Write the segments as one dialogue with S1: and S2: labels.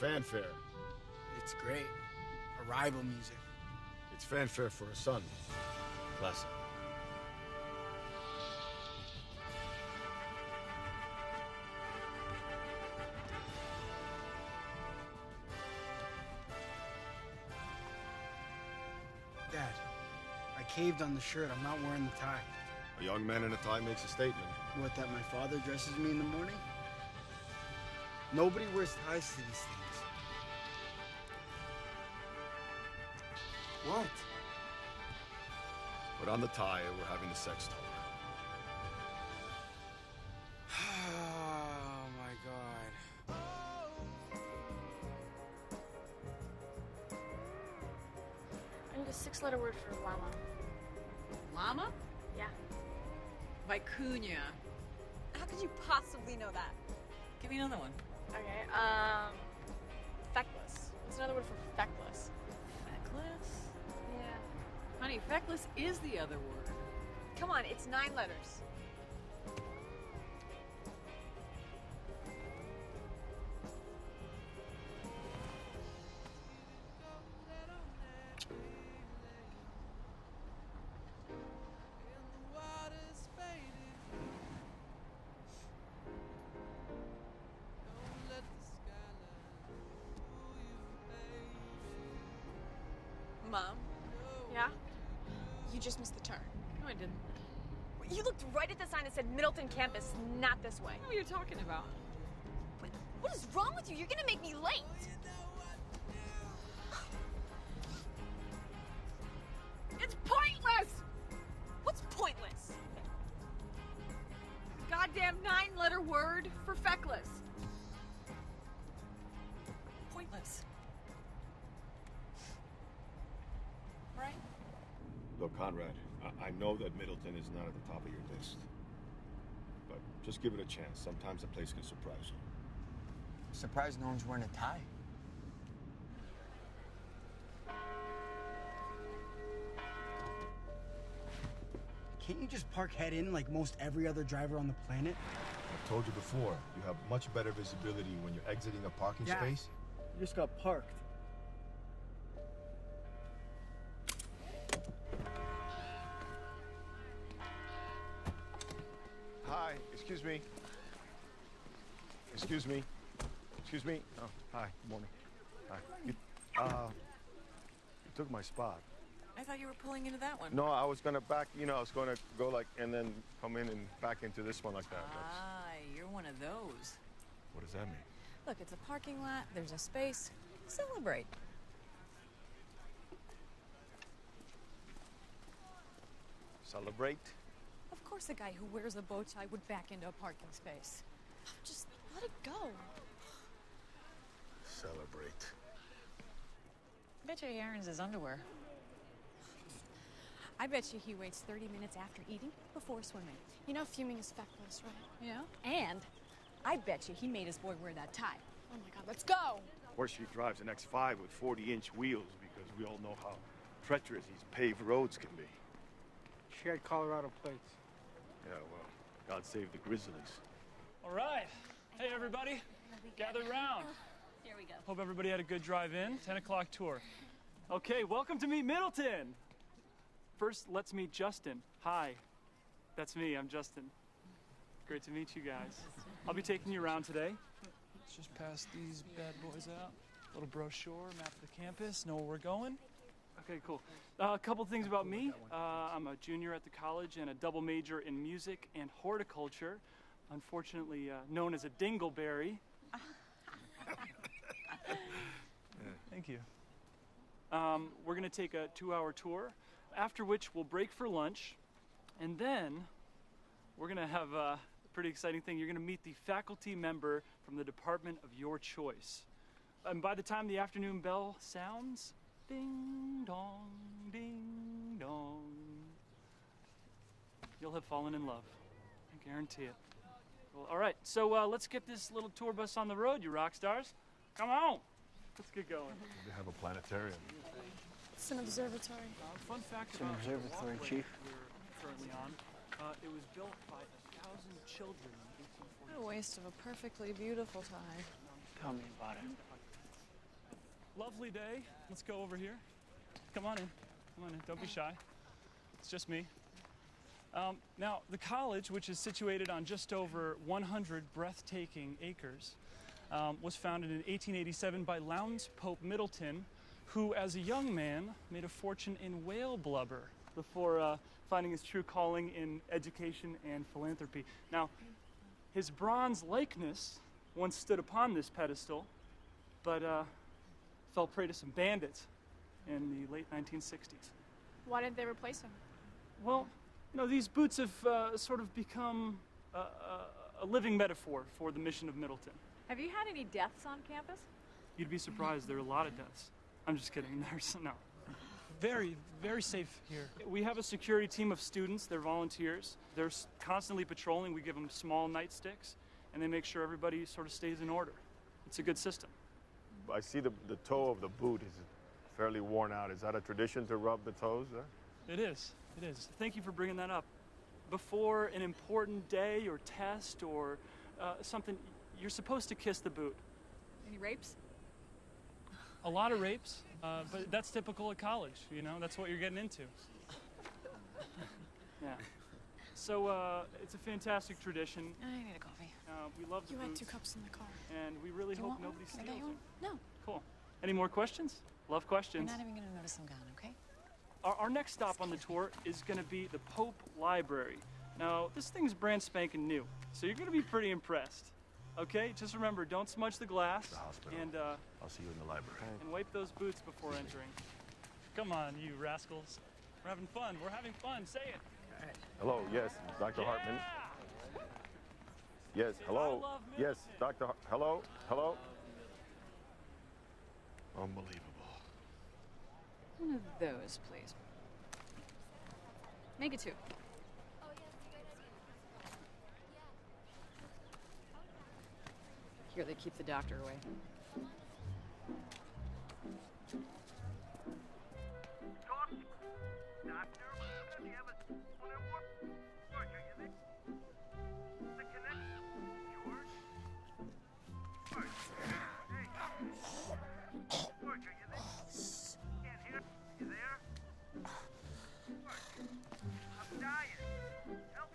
S1: fanfare.
S2: It's great. Arrival music.
S1: It's fanfare for a son. Classic.
S2: Dad, I caved on the shirt. I'm not wearing the tie.
S1: A young man in a tie makes a statement.
S2: What, that my father dresses me in the morning? Nobody wears ties to these things. What?
S1: Put on the tie or we're having a sex talk.
S2: Oh my God.
S3: I need a 6-letter word for llama.
S4: Llama?
S3: Yeah.
S4: Vicuña.
S5: How could you possibly know that?
S4: Give me another one.
S3: Okay, feckless. What's another word for feckless?
S4: Feckless?
S3: Yeah.
S4: Honey, feckless is the other word.
S5: Come on, it's 9 letters. Mom,
S3: Yeah?
S5: you just missed the turn.
S4: No, I didn't.
S5: You looked right at the sign that said Middleton campus, not this way.
S4: What are you talking about?
S5: Wait, what is wrong with you? You're gonna make me late.
S4: It's pointless!
S5: What's pointless?
S4: Goddamn 9-letter word for feckless. Pointless. Right?
S1: Look, Conrad, I know that Middleton is not at the top of your list. But just give it a chance. Sometimes the place can surprise you.
S2: Surprised no one's wearing a tie. Can't you just park head in like most every other driver on the planet?
S1: I've told you before, you have much better visibility when you're exiting a parking space.
S2: You just got parked.
S1: Hi, excuse me. Excuse me. Excuse me. Oh, hi, good morning. Hi. You took my spot.
S4: I thought you were pulling into that one.
S1: No, I was gonna back, I was gonna go like, and then come in and back into this one like that.
S4: Ah, you're one of those.
S1: What does that mean?
S4: Look, it's a parking lot. There's a space. Celebrate.
S1: Celebrate?
S4: Of course a guy who wears a bow tie would back into a parking space.
S3: Just let it go.
S1: Celebrate.
S4: I bet you he irons his underwear. I bet you he waits 30 minutes after eating before swimming.
S3: You know fuming is feckless, right?
S4: Yeah? And I bet you he made his boy wear that tie.
S3: Oh my God, let's go!
S6: Of course, she drives an X5 with 40-inch wheels because we all know how treacherous these paved roads can be.
S2: She had Colorado plates.
S6: Yeah, well, God save the Grizzlies.
S7: All right. Hey, everybody. Gather round.
S5: Here we go.
S7: Hope everybody had a good drive in. 10 o'clock tour. Okay, welcome to Meet Middleton. First, let's meet Justin. Hi. That's me. I'm Justin. Great to meet you guys. I'll be taking you around today. Let's just pass these bad boys out. Little brochure, map of the campus, know where we're going. Okay, cool. A couple things about me. I'm a junior at the college and a double major in music and horticulture. Unfortunately, known as a dingleberry. Thank you. We're going to take a 2-hour tour, after which we'll break for lunch, and then we're going to have a pretty exciting thing. You're going to meet the faculty member from the department of your choice. And by the time the afternoon bell sounds, ding dong, ding dong, you'll have fallen in love. I guarantee it. Well, all right, so let's get this little tour bus on the road, you rock stars. Come on, let's get going.
S1: They have a planetarium.
S3: It's an observatory.
S7: Fun fact
S2: It's an
S7: about
S2: observatory,
S7: the
S2: Chief.
S7: we're currently on, it was built by 1,000 children in 1840.
S4: What a waste of a perfectly beautiful tie.
S2: Tell me about it.
S7: lovely day. Let's go over here. Come on in. Come on in. Don't be shy. It's just me. Now, the college, which is situated on just over 100 breathtaking acres, was founded in 1887 by Lowndes Pope Middleton, who, as a young man, made a fortune in whale blubber before finding his true calling in education and philanthropy. Now, his bronze likeness once stood upon this pedestal, but fell prey to some bandits in the late 1960s.
S3: Why didn't they replace him?
S7: Well, you know, these boots have sort of become a living metaphor for the mission of Middleton.
S4: Have you had any deaths on campus?
S7: You'd be surprised, there are a lot of deaths. I'm just kidding, there's no. Very, very safe here. We have a security team of students, they're volunteers. They're constantly patrolling, we give them small nightsticks, and they make sure everybody sort of stays in order. It's a good system.
S6: I see the toe of the boot is fairly worn out. Is that a tradition to rub the toes there?
S7: It is. It is. Thank you for bringing that up. Before an important day or test or something, you're supposed to kiss the boot.
S4: Any rapes?
S7: A lot of rapes, but that's typical at college, you know? That's what you're getting into. Yeah. So it's a fantastic tradition.
S4: I need a coffee.
S7: We love the
S3: You had
S7: boots,
S3: 2 cups in the car.
S7: and we really
S4: Do you
S7: hope
S4: want one?
S7: nobody
S4: Can I
S7: steals
S4: get you
S7: them.
S4: one? No.
S7: Cool. Any more questions? Love
S4: You're
S7: questions.
S4: not even going to notice I'm gone, okay?
S7: Our next stop on the tour is going to be the Pope Library. Now, this thing's brand spanking new, so you're going to be pretty impressed. Okay, just remember, don't smudge the glass,
S6: The hospital.
S7: and
S6: I'll see you in the library.
S7: wipe those boots before entering. Come on, you rascals. We're having fun. We're having fun. Say it.
S6: Hello, yes, Dr. Hartman.
S7: Yeah!
S6: Yes,
S7: I
S6: hello.
S7: love
S6: Yes,
S7: Middleton.
S6: hello, hello. Unbelievable.
S4: One of those, please. Make it 2. Here, they keep the doctor away.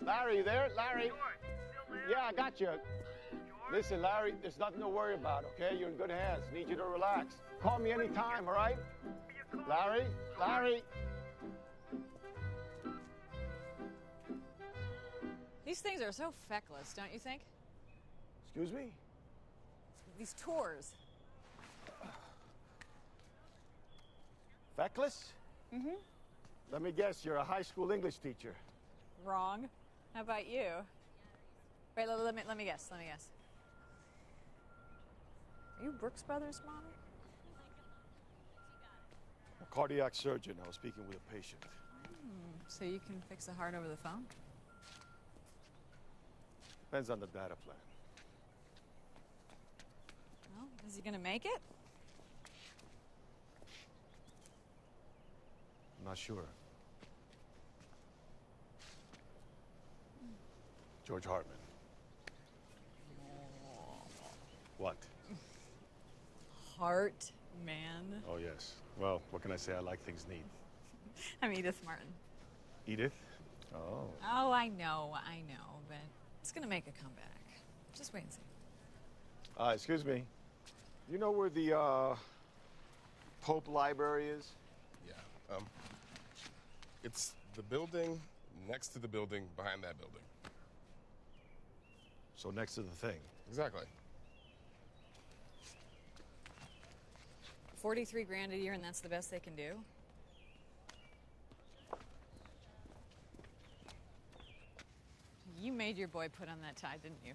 S8: Larry, you there? Larry? Yeah, I got you. Listen, Larry, there's nothing to worry about, okay? You're in good hands. Need you to relax. Call me anytime, all right? Larry? Larry?
S4: These things are so feckless, don't you think?
S8: Excuse me?
S4: These tours.
S8: Feckless? Mm-hmm. Let me guess, you're a high school English teacher.
S4: Wrong. How about you? Wait, let me guess. Let me guess. Are you Brooks Brothers model?
S1: I'm a cardiac surgeon. I was speaking with a patient.
S4: So you can fix a heart over the phone?
S1: Depends on the data plan.
S4: Well, is he gonna make it?
S1: I'm not sure. George Hartman. What?
S4: Heart, man.
S1: Oh, yes. Well, what can I say? I like things neat.
S4: I'm Edith Martin.
S1: Edith? Oh.
S4: Oh, I know, but it's gonna make a comeback. Just wait and see.
S1: Excuse me. You know where the, Pope Library is?
S9: Yeah. It's the building next to the building behind that building.
S1: So next to the thing.
S9: Exactly.
S4: 43 grand a year, and that's the best they can do? You made your boy put on that tie, didn't you?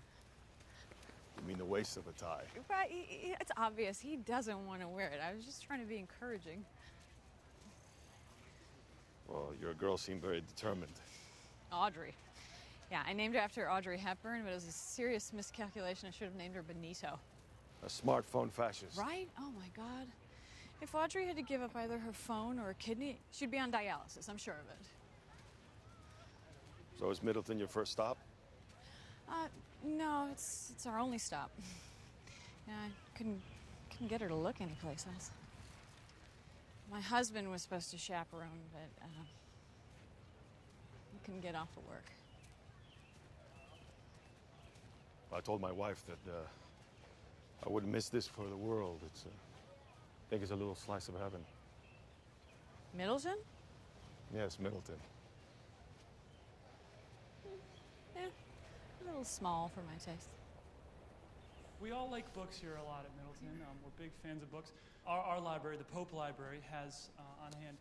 S1: You mean the waist of a tie?
S4: But it's obvious he doesn't want to wear it. I was just trying to be encouraging.
S1: Well, your girl seemed very determined.
S4: Audrey. Yeah, I named her after Audrey Hepburn, but it was a serious miscalculation. I should have named her Benito.
S1: A smartphone fascist.
S4: Right? Oh my God. If Audrey had to give up either her phone or a kidney, she'd be on dialysis, I'm sure of it.
S1: So is Middleton your first stop?
S4: No, it's our only stop. Yeah, I couldn't get her to look anyplace else. My husband was supposed to chaperone, but he couldn't get off of work.
S1: I told my wife that I wouldn't miss this for the world. I think it's a little slice of heaven.
S4: Middleton?
S1: Yes, Middleton.
S4: Yeah, a little small for my taste.
S7: We all like books here a lot at Middleton. We're big fans of books. Our library, the Pope Library, has on hand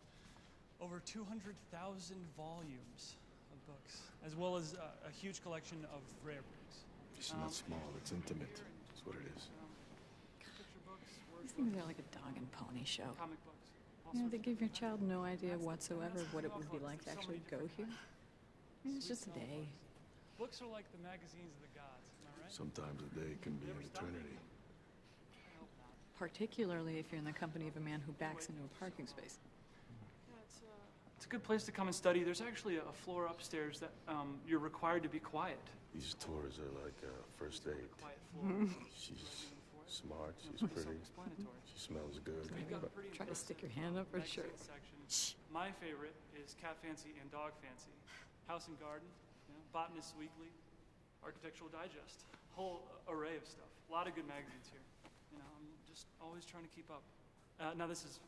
S7: over 200,000 volumes of books, as well as a huge collection of rare books.
S1: It's not small, it's intimate. That's what it is.
S7: Picture books,
S4: These things are like a dog and pony show.
S7: comic books.
S4: You know, they give your child no idea whatsoever what it would be like to actually go here. I mean, it's just a day.
S7: Books are like the magazines of the gods, am I right?
S1: Sometimes a day can be an eternity.
S4: Particularly if you're in the company of a man who backs into a parking space.
S7: It's a good place to come and study. There's actually a floor upstairs that you're required to be quiet.
S1: These tours are like first aid.
S7: Quiet floor.
S1: She's smart, she's pretty,
S7: Self-explanatory.
S1: she smells good.
S7: We've got a pretty
S4: Try to
S7: impressive
S4: stick your hand up her
S7: magazine
S4: shirt.
S7: section. My favorite is Cat Fancy and Dog Fancy. House and Garden, Botanist Weekly, Architectural Digest. Whole array of stuff. A lot of good magazines here. I'm just always trying to keep up. Now this is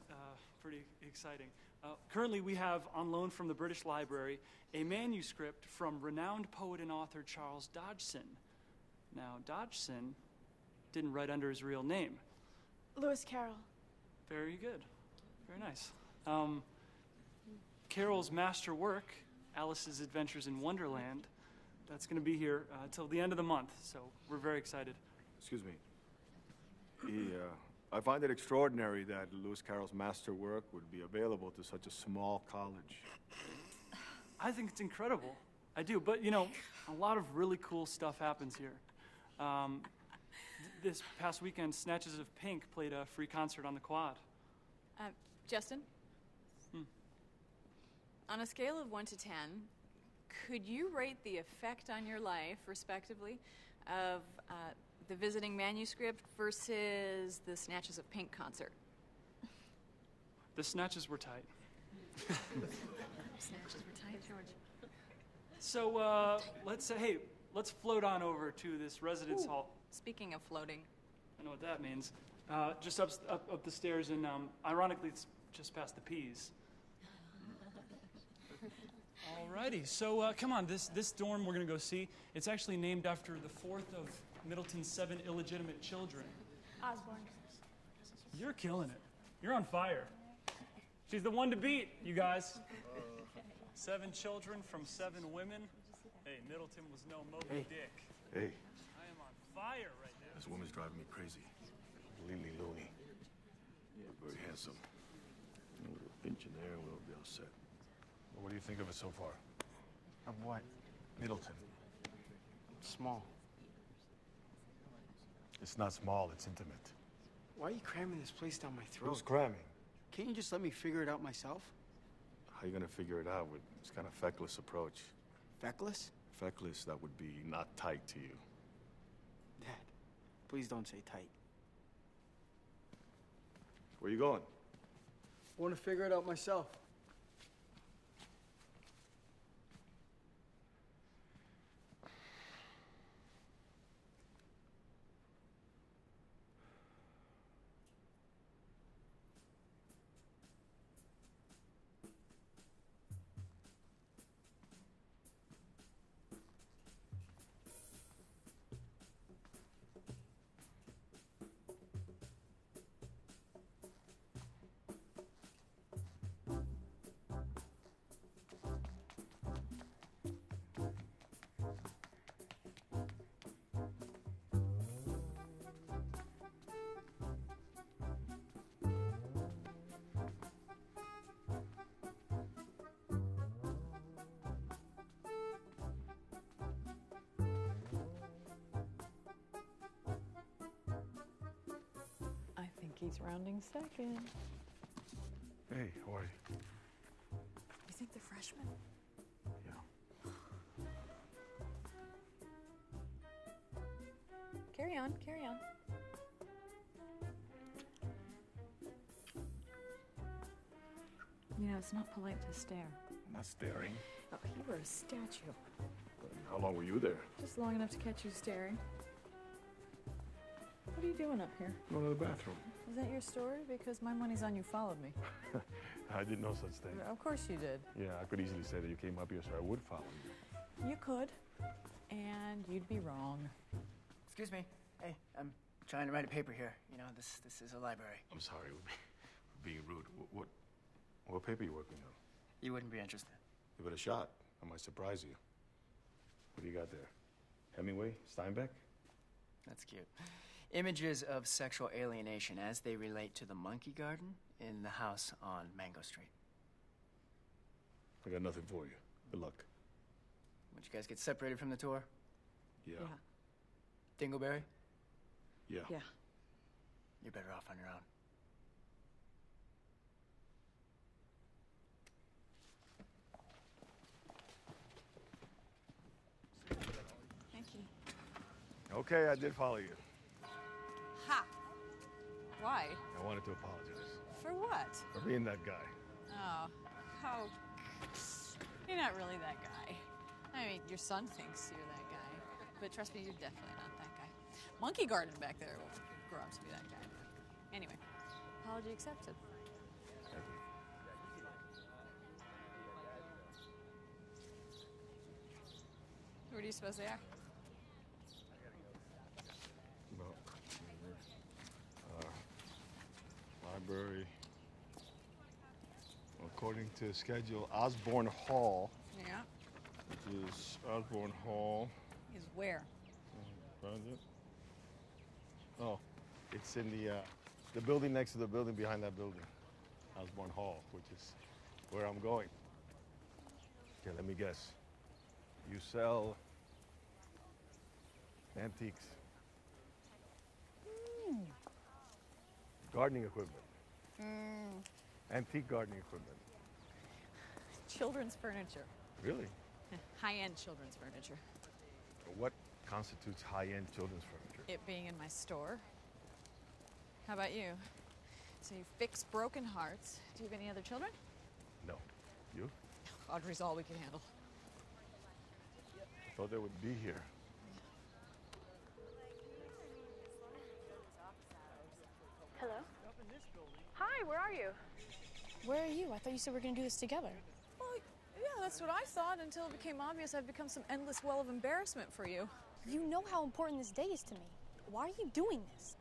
S7: pretty exciting. Currently we have on loan from the British Library a manuscript from renowned poet and author Charles Dodgson. Now Dodgson didn't write under his real name.
S3: Lewis Carroll.
S7: Very good. Very nice. Carroll's master work, Alice's Adventures in Wonderland, that's going to be here till the end of the month, so we're very excited.
S1: Excuse me. I find it extraordinary that Lewis Carroll's masterwork would be available to such a small college.
S7: I think it's incredible. I do, but a lot of really cool stuff happens here. This past weekend, Snatches of Pink played a free concert on the quad.
S4: Justin? On a scale of 1 to 10, could you rate the effect on your life, respectively, of the visiting manuscript versus the Snatches of Pink concert?
S7: The snatches were tight.
S4: Snatches were tight, George.
S7: So let's float on over to this residence hall.
S4: Speaking of floating.
S7: I know what that means. Just up the stairs, and ironically, it's just past the P's. Alrighty, so come on, this dorm we're gonna go see, it's actually named after the fourth of Middleton's 7 illegitimate children.
S3: Osborne.
S7: You're killing it. You're on fire. She's the one to beat, you guys. 7 children from 7 women. Hey, Middleton was no Moby Dick.
S1: Hey,
S7: I am on fire right now.
S1: this woman's driving me crazy. Completely loony. Very handsome. A little pinch in there and we'll be all set. What do you think of it so far?
S2: Of what?
S1: Middleton.
S2: Small.
S1: It's not small, it's intimate.
S2: Why are you cramming this place down my throat?
S1: Who's cramming?
S2: Can't you just let me figure it out myself?
S1: How are you gonna figure it out with this kind of feckless approach?
S2: Feckless?
S1: Feckless, that would be not tight to you.
S2: Dad, please don't say tight.
S1: Where you going?
S2: I want to figure it out myself.
S4: I think he's rounding second.
S1: Hey, how are you?
S4: You think the freshman?
S1: Yeah.
S4: Carry on, carry on. You know, it's not polite to stare.
S6: I'm not staring.
S4: Oh, you were a statue.
S6: How long were you there?
S4: Just long enough to catch you staring. What are you doing up here?
S6: Going to the bathroom.
S4: Is that your story? Because my money's on you followed me.
S6: I didn't know such thing.
S4: Of course you did.
S6: Yeah, I could easily say that you came up here so I would follow you.
S4: You could. And you'd be wrong.
S10: Excuse me. Hey, I'm trying to write a paper here. You know, this is a library.
S6: I'm sorry, we're being rude. What paper are you working on?
S10: You wouldn't be interested.
S6: Give it a shot. I might surprise you. What do you got there? Hemingway? Steinbeck?
S10: That's cute. Images of sexual alienation as they relate to the monkey garden in the house on Mango Street.
S6: I got nothing for you. Good luck.
S10: Would you guys get separated from the tour?
S6: Yeah.
S10: Dingleberry?
S6: Yeah.
S4: Yeah.
S10: You're better off on your own.
S4: Thank you.
S6: Okay, I did follow you.
S4: Ha! Why?
S6: I wanted to apologize
S4: For what?
S6: for being that guy.
S4: Oh, how... You're not really that guy. I mean, your son thinks you're that guy. But trust me, you're definitely not that guy. Monkey Garden back there will grow up to be that guy. Anyway, apology accepted.
S6: Thank you.
S4: Who do you suppose they are?
S6: Well, library. According to schedule, Osborne Hall,
S4: Yeah.
S6: which is Osborne Hall.
S4: Is where?
S6: Found it? Oh, it's in the building next to the building behind that building, Osborne Hall, which is where I'm going. Okay, let me guess. You sell antiques, gardening equipment, antique gardening equipment.
S4: Children's furniture.
S6: Really?
S4: High-end children's furniture.
S6: What constitutes high-end children's furniture?
S4: It being in my store. How about you? So you fix broken hearts. Do you have any other children?
S6: No. You?
S4: Audrey's all we can handle.
S6: Thought they would be here.
S3: Hello? Hi, where are you? Where are you? I thought you said we were going to do this together.
S4: Well, yeah, that's what I thought until it became obvious I've become some endless well of embarrassment for you.
S3: You know how important this day is to me. Why are you doing this?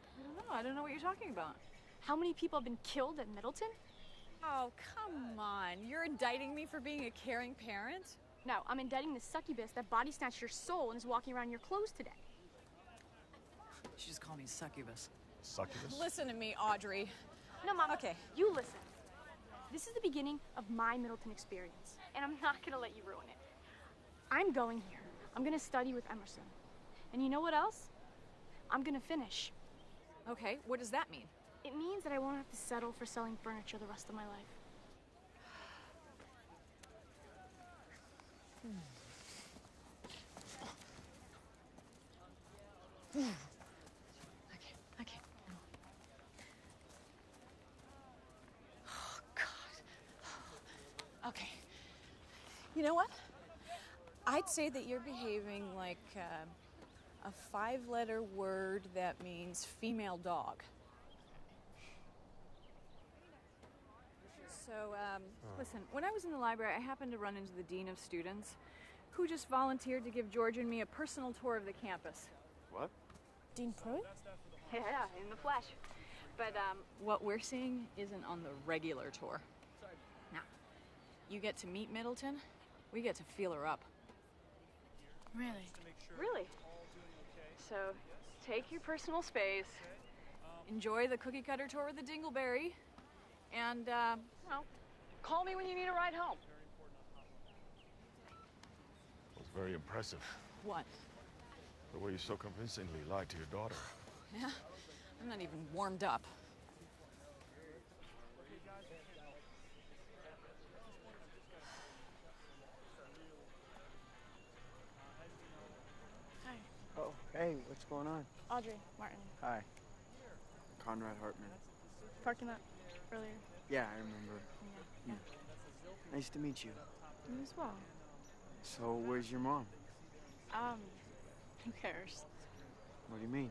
S4: I don't know what you're talking about.
S3: How many people have been killed at Middleton?
S4: Oh, come on. You're indicting me for being a caring parent?
S3: No, I'm indicting the succubus that body snatched your soul and is walking around in your clothes today.
S10: She just called me succubus.
S6: Succubus?
S4: Listen to me, Audrey.
S3: No, Mom.
S4: Okay.
S3: You listen. This is the beginning of my Middleton experience, and I'm not going to let you ruin it. I'm going here. I'm going to study with Emerson. And you know what else? I'm going to finish.
S4: Okay, what does that mean?
S3: It means that I won't have to settle for selling furniture the rest of my life.
S4: Okay. Oh, God. Okay. You know what? I'd say that you're behaving like a 5-letter word that means female dog. So, listen, when I was in the library, I happened to run into the dean of students who just volunteered to give George and me a personal tour of the campus.
S6: What?
S3: Dean Pruitt?
S4: Yeah, in the flesh. But what we're seeing isn't on the regular tour. Now, you get to meet Middleton, we get to feel her up.
S3: Really?
S4: Really? So, take your personal space, enjoy the cookie cutter tour with the Dingleberry, and, call me when you need a ride home.
S6: It was very impressive.
S4: What?
S6: The way you so convincingly lied to your daughter.
S4: Yeah? I'm not even warmed up.
S3: Hi.
S10: Oh, hey, what's going on?
S3: Audrey, Martin.
S10: Hi. Conrad Hartman.
S3: Parking lot earlier.
S10: Yeah, I remember.
S3: Yeah.
S10: Nice to meet you.
S3: You as well.
S10: So, where's your mom?
S3: Who cares?
S10: What do you mean?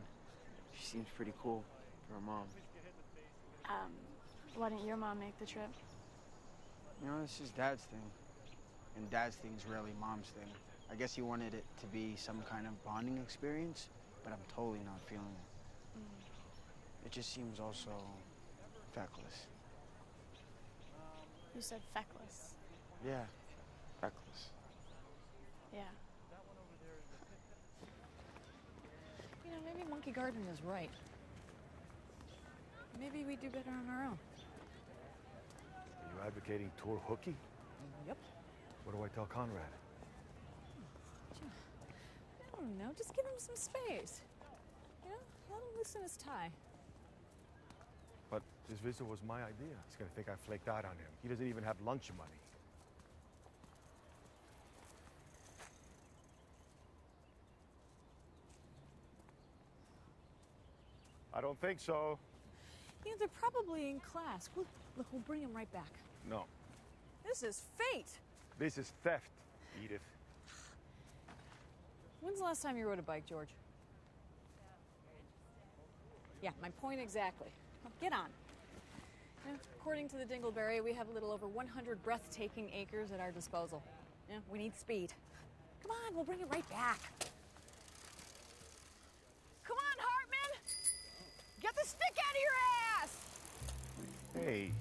S10: She seems pretty cool for a mom.
S3: Why didn't your mom make the trip?
S2: You know, it's just Dad's thing. And Dad's thing is really Mom's thing. I guess he wanted it to be some kind of bonding experience, but I'm totally not feeling it. It just seems also feckless.
S3: You said feckless.
S2: Yeah, feckless.
S3: Yeah.
S4: You know, maybe Monkey Garden is right. Maybe we do better on our own.
S1: Are you advocating tour hooky?
S4: Yep.
S1: What do I tell Conrad?
S4: I don't know, just give him some space. You know, let him loosen his tie.
S1: But this visit was my idea. He's gonna think I flaked out on him. He doesn't even have lunch money. I don't think so.
S4: Yeah, they're probably in class. Look, we'll bring him right back.
S1: No.
S4: This is fate.
S1: This is theft, Edith.
S4: When's the last time you rode a bike, George? Yeah, my point exactly. Well, get on. You know, according to the Dingleberry, we have a little over 100 breathtaking acres at our disposal. Yeah, we need speed. Come on, we'll bring it right back. Come on, Hartman! Get the stick out of your ass!
S1: Hey.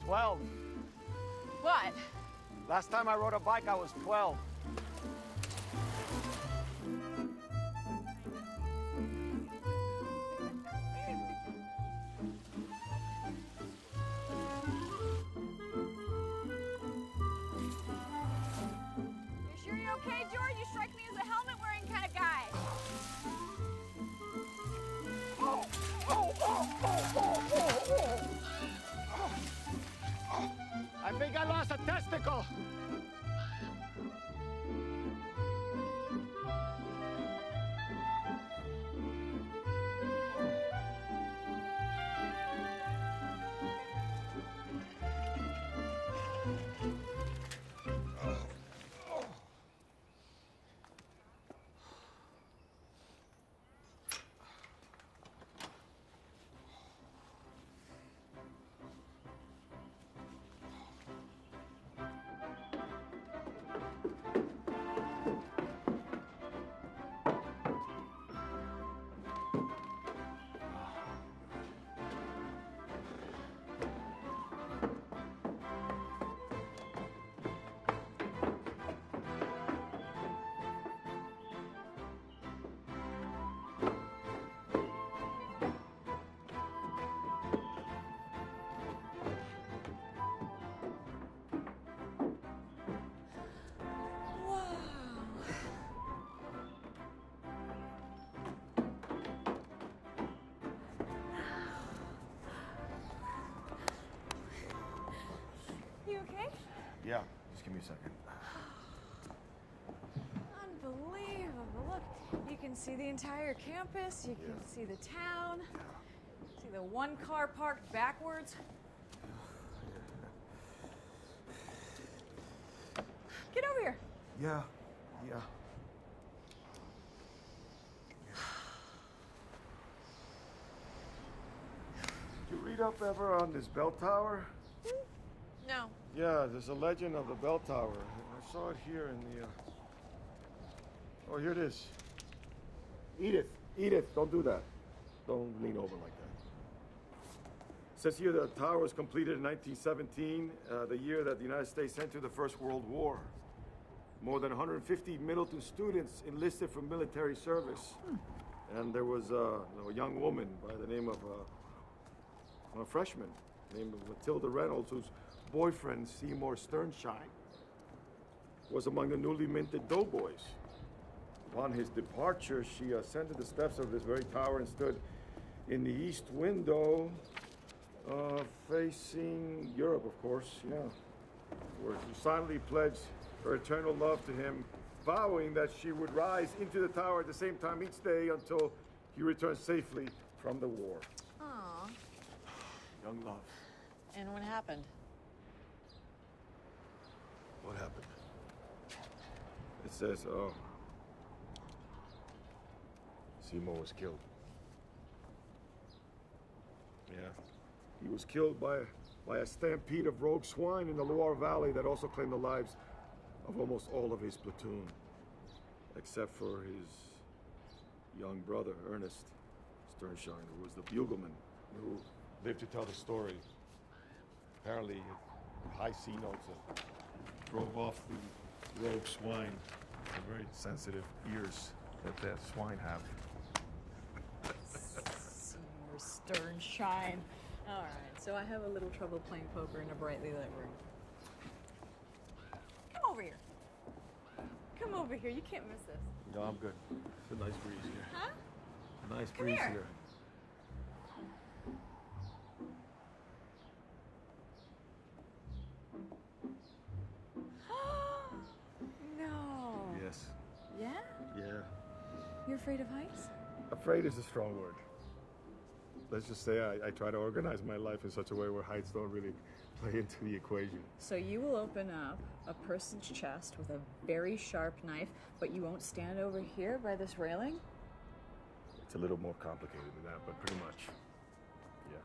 S8: Well,
S4: What?
S8: last time I rode a bike, I was 12.
S5: You sure you're okay, George? You strike me as a helmet-wearing kind of guy.
S8: I think I lost a testicle.
S4: You okay?
S1: Yeah, just give me a second.
S4: Unbelievable. Look, you can see the entire campus. You can see the town. See the one car parked backwards. Get over here.
S1: Yeah. Did you read up ever on this bell tower?
S4: No.
S1: Yeah, there's a legend of the bell tower. I saw it here in the... Oh, here it is. Edith, don't do that. Don't lean over like that. It says here the tower was completed in 1917, the year that the United States entered the First World War. More than 150 Middleton students enlisted for military service. And there was a young woman by the name of a freshman named Matilda Reynolds, whose boyfriend, Seymour Sternshine, was among the newly minted doughboys. Upon his departure, she ascended the steps of this very tower and stood in the east window, facing Europe, of course, yeah, where she silently pledged her eternal love to him, vowing that she would rise into the tower at the same time each day until he returned safely from the war.
S4: Aw.
S1: Young love.
S4: And what happened?
S1: What happened? It says, Seymour was killed. Yeah. He was killed by a stampede of rogue swine in the Loire Valley that also claimed the lives of almost all of his platoon, except for his young brother, Ernest Sternshine, who was the bugleman who lived to tell the story. Apparently, high C notes drove off the rogue swine. The very sensitive ears that swine have.
S4: Seymour Sternshine. All right, so I have a little trouble playing poker in a brightly lit room. Come over here. Come over here. You can't miss this.
S1: No, I'm good. It's a nice breeze here.
S4: Huh?
S1: A nice
S4: Come
S1: breeze
S4: here.
S1: here.
S4: No.
S1: Yes.
S4: Yeah?
S1: Yeah.
S4: You're afraid of heights?
S1: Afraid is a strong word. Let's just say I try to organize my life in such a way where heights don't really play into the equation.
S4: So you will open up a person's chest with a very sharp knife, but you won't stand over here by this railing?
S1: It's a little more complicated than that, but pretty much. Yeah.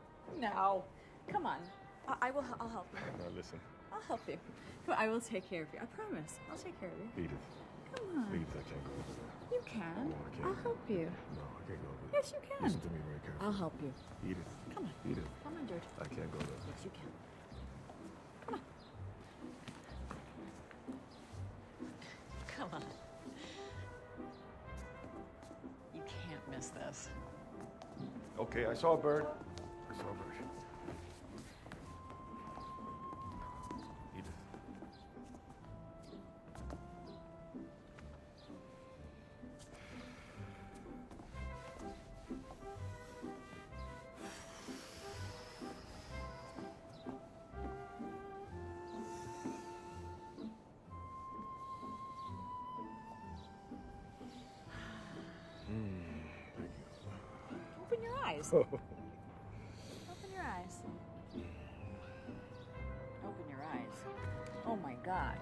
S4: No. Come on. I'll help you.
S1: Now listen,
S4: I'll help you. Come on, I will take care of you. I promise. I'll take care of you.
S1: Edith.
S4: Come on.
S1: Edith, I can't go over there.
S4: You can.
S1: No, I can't.
S4: I'll help you.
S1: No, I can't go over there.
S4: Yes, you can.
S1: Listen to me very carefully.
S4: I'll help you.
S1: Edith.
S4: Come on.
S1: Edith.
S4: Come on, George.
S1: I can't go there.
S4: Yes, you can. Come on. You can't miss this.
S1: Okay, I saw a bird. I saw a bird. Edith.
S4: Open your eyes. Open your eyes. Open your eyes. Oh my God.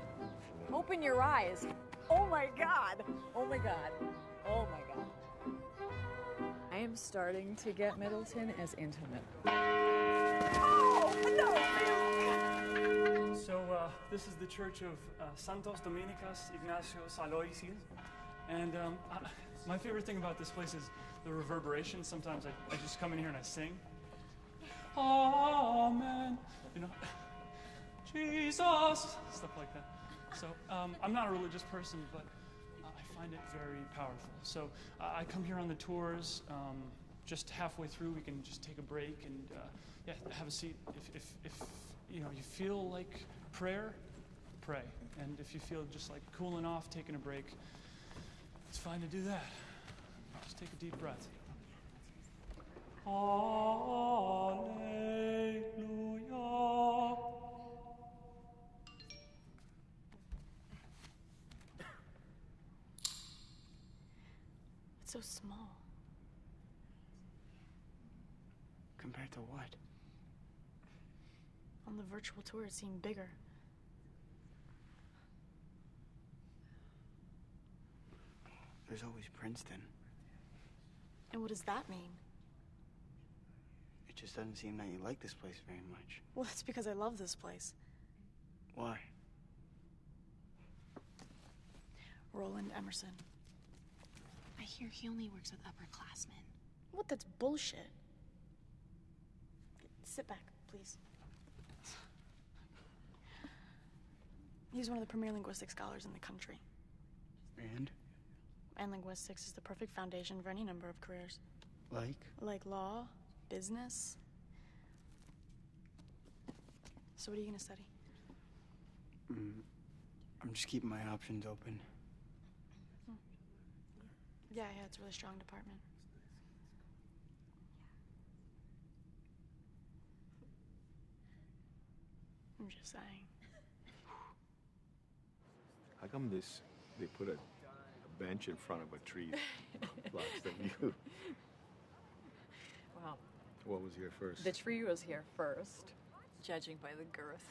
S4: Open your eyes. Oh my God. Oh my God. Oh my God. I am starting to get Middleton as intimate. Oh, no!
S7: So, this is the Church of Santos Dominicas Ignacios Aloysius. And my favorite thing about this place is the reverberation. Sometimes I just come in here and I sing. Amen. You know, Jesus, stuff like that. So I'm not a religious person, but I find it very powerful. So I come here on the tours. Just halfway through, we can just take a break and yeah, have a seat. If you know you feel like prayer, pray. And if you feel just like cooling off, taking a break, it's fine to do that. Just take a deep breath. Hallelujah.
S3: It's so small.
S2: Compared to what?
S3: On the virtual tour, it seemed bigger.
S2: There's always Princeton.
S3: And what does that mean?
S2: It just doesn't seem that you like this place very much.
S3: Well, that's because I love this place.
S2: Why?
S3: Roland Emerson.
S11: I hear he only works with upperclassmen.
S3: What? That's bullshit. Sit back, please. He's one of the premier linguistic scholars in the country. And linguistics is the perfect foundation for any number of careers. Like law, business. So what are you gonna study?
S2: I'm just keeping my options open.
S3: Yeah, it's a really strong department. I'm just saying.
S6: How come they put a bench in front of a tree that blocks the view?
S4: Well,
S6: What was here first?
S4: the tree was here first, judging by the girth.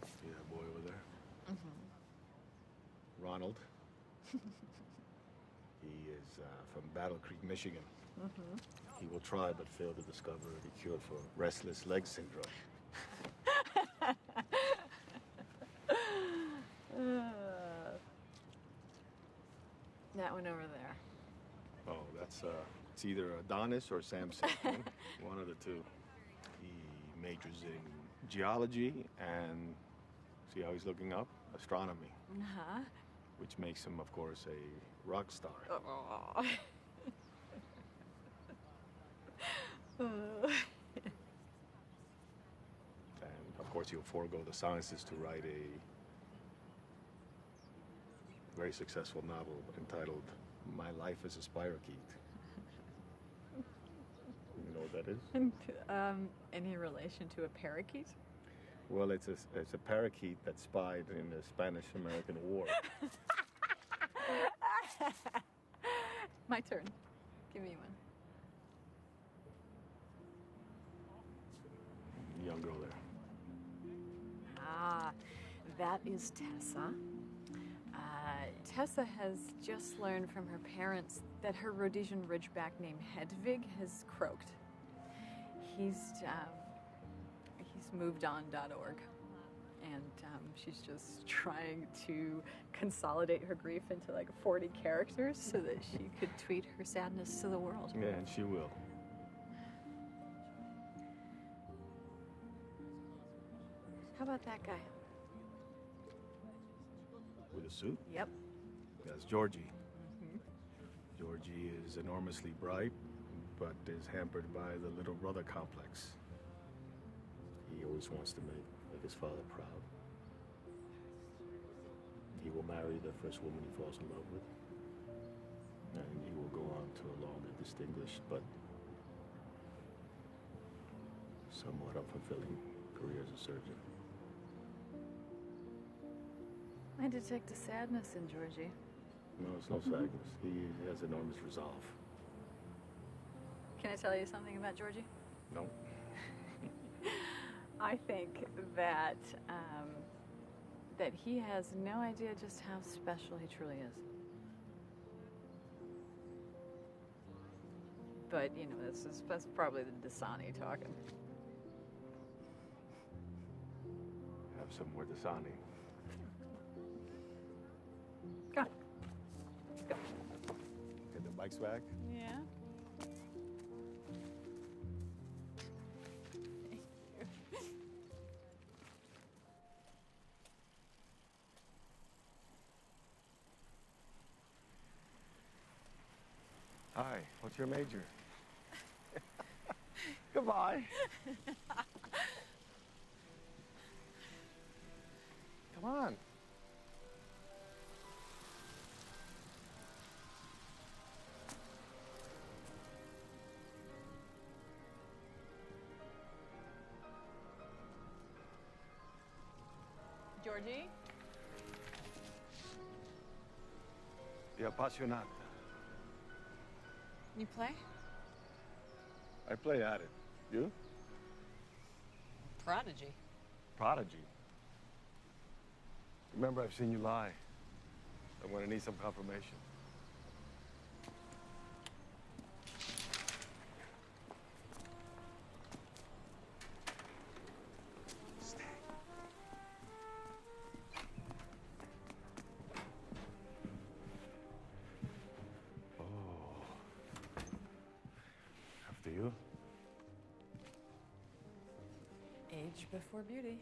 S6: See that boy over there?
S4: Mm-hmm.
S6: Ronald. He is from Battle Creek, Michigan.
S4: Mm-hmm.
S6: He will try but fail to discover the cure for restless leg syndrome.
S4: That one over there.
S6: Oh, that's it's either Adonis or Samson. One of the two. He majors in geology and see how he's looking up? Astronomy.
S4: Uh-huh.
S6: Which makes him, of course, a rock star.
S4: Oh.
S6: And of course, he'll forego the sciences to write a very successful novel entitled My Life as a Spirochete. You know what that is?
S4: Any relation to a parakeet?
S6: Well, it's a parakeet that spied in the Spanish-American War.
S4: My turn. Give me one.
S6: Young girl there.
S4: Ah, that is Tessa. Tessa has just learned from her parents that her Rhodesian Ridgeback named Hedvig has croaked. He's movedon.org, and she's just trying to consolidate her grief into like 40 characters so that she could tweet her sadness to the world.
S6: Yeah, and she will.
S4: How about that guy?
S6: With a suit?
S4: Yep.
S6: That's Georgie.
S4: Mm-hmm.
S6: Georgie is enormously bright, but is hampered by the little brother complex. He always wants to make his father proud. He will marry the first woman he falls in love with. And he will go on to a long and distinguished, but somewhat unfulfilling career as a surgeon.
S4: I detect a sadness in Georgie.
S6: No, it's no sadness. He has enormous resolve.
S4: Can I tell you something about Georgie?
S6: No?
S4: I think that that he has no idea just how special he truly is. But you know, that's probably the Dasani talking.
S6: Have some more Dasani.
S4: Come on. Let's go.
S6: Get the bike swag?
S4: Yeah.
S6: Hi, what's your major? Goodbye. Come on.
S4: Georgie?
S6: The Appassionata.
S4: You play?
S6: I play at it. You?
S4: Prodigy.
S6: Prodigy. Remember, I've seen you lie. I'm gonna need some confirmation. Stay. Oh. After you?
S4: Age before beauty.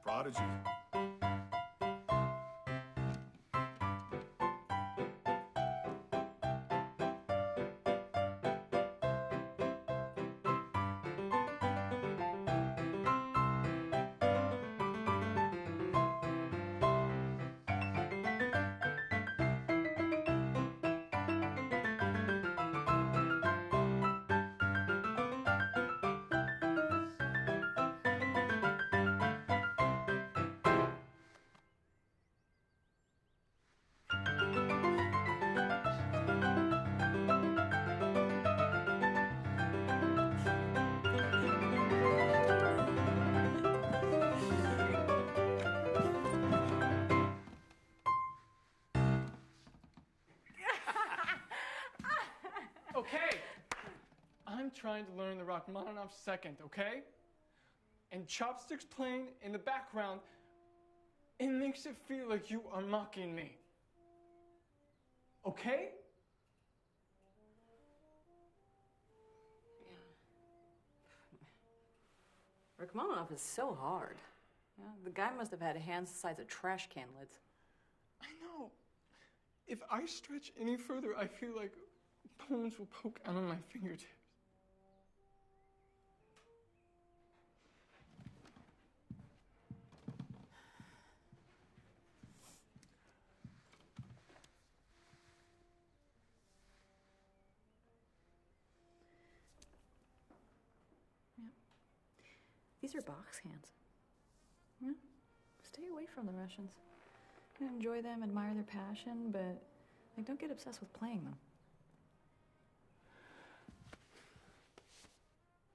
S6: Prodigy.
S12: trying to learn the Rachmaninoff second, okay? And chopsticks playing in the background, it makes it feel like you are mocking me. Okay?
S13: Rachmaninoff is so hard. Yeah, the guy must have had hands the size of trash can lids.
S12: I know. If I stretch any further, I feel like bones will poke out of my fingertips.
S13: These are Bach's hands. Yeah. Stay away from the Russians. You enjoy them, admire their passion, but don't get obsessed with playing them.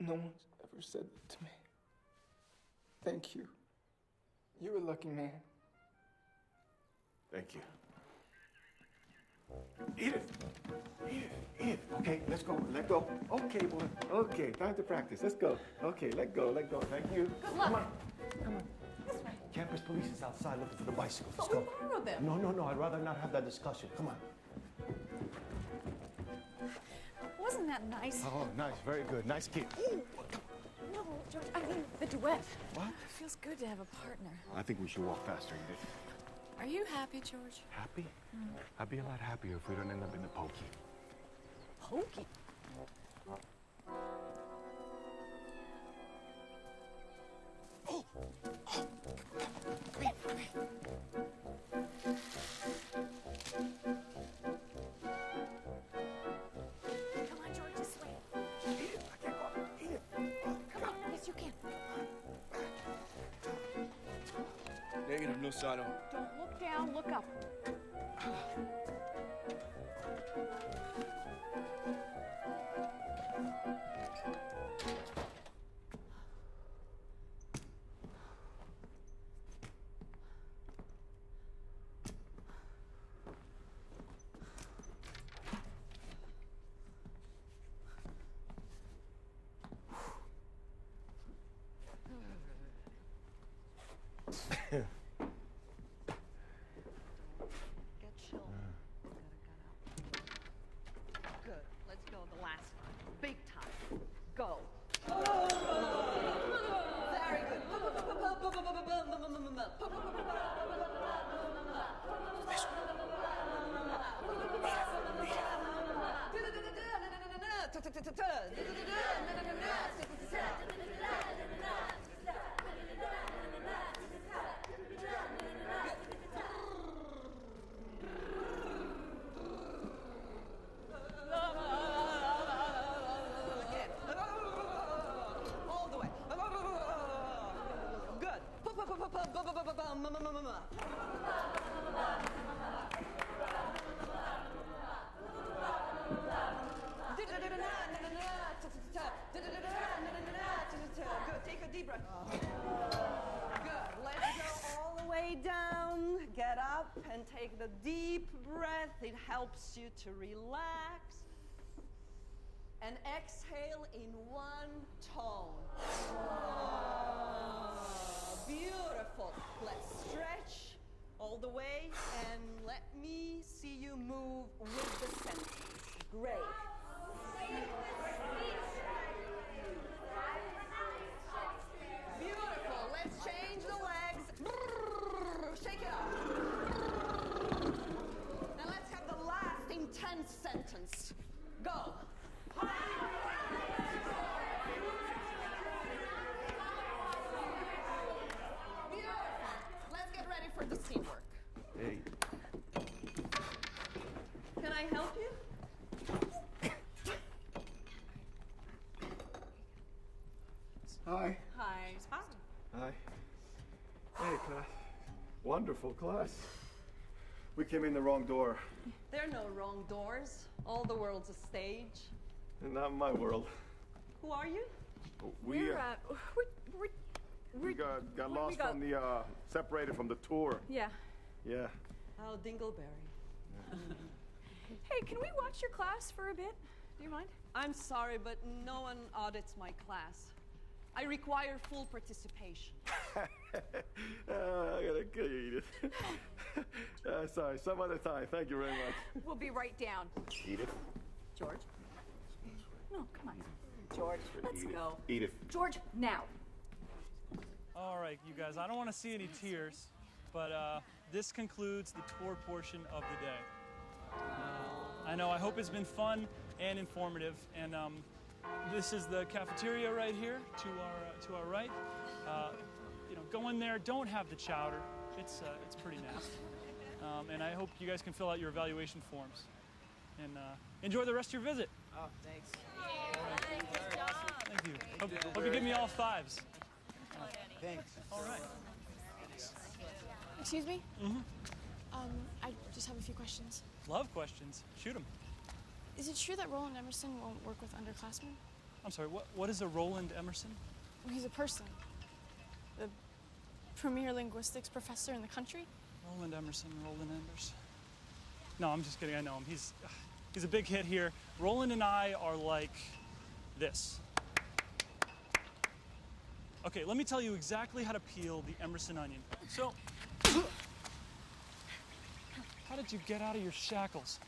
S12: No one's ever said that to me. Thank you. You're a lucky man.
S1: Thank you. Edith! Edith! Okay, let's go. Let go. Okay, boy. Okay, time to practice. Let's go. Okay, let go. Thank you.
S13: Good luck.
S1: Come on. This way. Campus police is outside looking for the bicycles. Let's
S13: But
S1: go.
S13: we borrowed them.
S1: No. I'd rather not have that discussion. Come on.
S13: Wasn't that nice?
S1: Oh, nice. Very good. Nice kid. Ooh.
S13: No, George, I mean the duet.
S1: What?
S13: It feels good to have a partner.
S1: I think we should walk faster, Edith.
S13: Are you happy, George?
S1: Happy? I'd be a lot happier if we don't end up in the pokey.
S13: Pokey?
S1: Oh!
S13: Come on, George, this way.
S1: Edith, I can't go. Edith.
S13: Come on, yes, you can.
S14: Negative, no Sato.
S13: Don't look down, look up.
S15: Get chill. Good. Let's go. The last one. Big time. Go. Very good. All the way. Good. Good. Take a deep breath. Good. Let's go all the way down. Get up and take the deep breath. It helps you to relax. And exhale in one tone. Beautiful. Let's stretch all the way and let me see you move with the sentence. Great. Beautiful. Let's change the legs. Shake it up. Now let's have the last intense sentence. Go. Beautiful. Let's get ready for the scene work.
S1: Hey.
S15: Can I help you?
S1: Hi.
S15: Hi.
S1: Hi. Hey, class. Wonderful class. We came in the wrong door.
S15: There are no wrong doors. All the world's a stage.
S1: Not my world.
S15: Who are you?
S1: We got lost from the separated from the tour.
S3: Yeah.
S1: Yeah.
S15: Oh, Dingleberry.
S3: Hey, can we watch your class for a bit?
S15: Do you mind? I'm sorry, but no one audits my class. I require full participation.
S1: I gotta kill you, Edith. Sorry, some other time. Thank you very much.
S5: We'll be right down.
S1: Edith?
S5: George? No, come on. George, let's go.
S1: Edith.
S5: George, now.
S7: All right, you guys, I don't want to see any tears, but this concludes the tour portion of the day. I know, I hope it's been fun and informative, and this is the cafeteria right here to our right. You know, go in there, don't have the chowder. It's pretty nasty. And I hope you guys can fill out your evaluation forms. And enjoy the rest of your visit.
S10: Oh, thanks.
S7: Thank you. Hope you give me all fives.
S10: Thanks.
S7: All right.
S16: Excuse me?
S7: Mm-hmm.
S16: I just have a few questions.
S7: Love questions. Shoot 'em.
S16: Is it true that Roland Emerson won't work with underclassmen?
S7: I'm sorry, what is a Roland Emerson?
S16: Well, he's a person. The premier linguistics professor in the country?
S7: Roland Emerson, Roland Embers. No, I'm just kidding. I know him. He's a big hit here. Roland and I are like this. Okay, let me tell you exactly how to peel the Emerson onion. So, how did you get out of your shackles?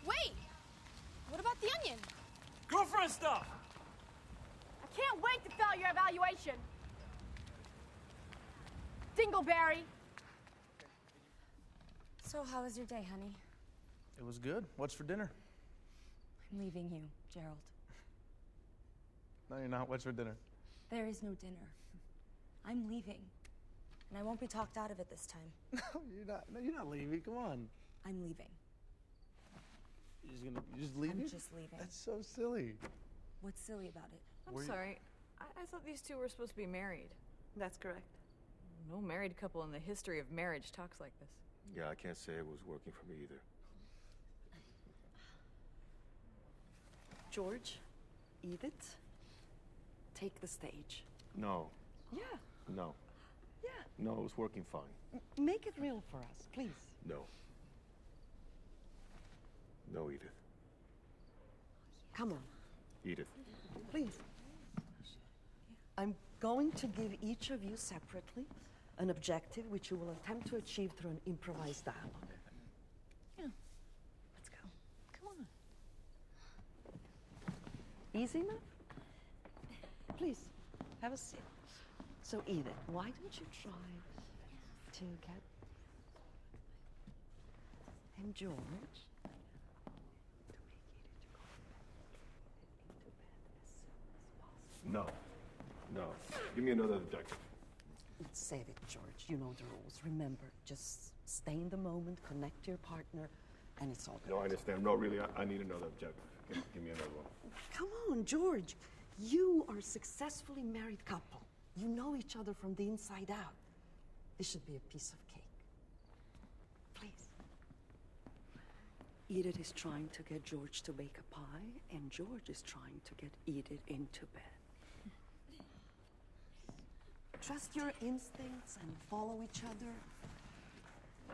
S16: Wait! What about the onion?
S7: Girlfriend stuff!
S3: I can't wait to fail your evaluation. Dingleberry.
S17: So how was your day, honey?
S2: It was good. What's for dinner?
S17: I'm leaving you, Gerald.
S2: No, you're not. What's for dinner?
S17: There is no dinner. I'm leaving. And I won't be talked out of it this time.
S2: No, you're not. No, you're not leaving. Come on.
S17: I'm leaving.
S2: You're just leaving?
S17: I'm just leaving.
S2: That's so silly.
S17: What's silly about it?
S4: I'm sorry. I thought these two were supposed to be married.
S15: That's correct.
S4: No married couple in the history of marriage talks like this.
S1: Yeah, I can't say it was working for me either.
S15: George, Edith, take the stage.
S1: No.
S15: Yeah.
S1: No.
S15: Yeah.
S1: No, it was working fine.
S15: Make it real for us, please.
S1: No. No, Edith.
S15: Come on,
S1: Edith.
S15: please. I'm going to give each of you separately an objective which you will attempt to achieve through an improvised dialogue.
S4: Yeah.
S15: Let's go.
S4: Come on.
S15: Easy enough? Please, have a seat. So, Edith, why don't you try to get... And George...
S1: No. No. Give me another objective.
S15: Save it, George. You know the rules. Remember, just stay in the moment, connect to your partner, and it's all good.
S1: No, I understand. No, really, I need another objective. Give me another one.
S15: Come on, George. You are a successfully married couple. You know each other from the inside out. This should be a piece of cake. Please. Edith is trying to get George to bake a pie, and George is trying to get Edith into bed. Trust your instincts and follow each other.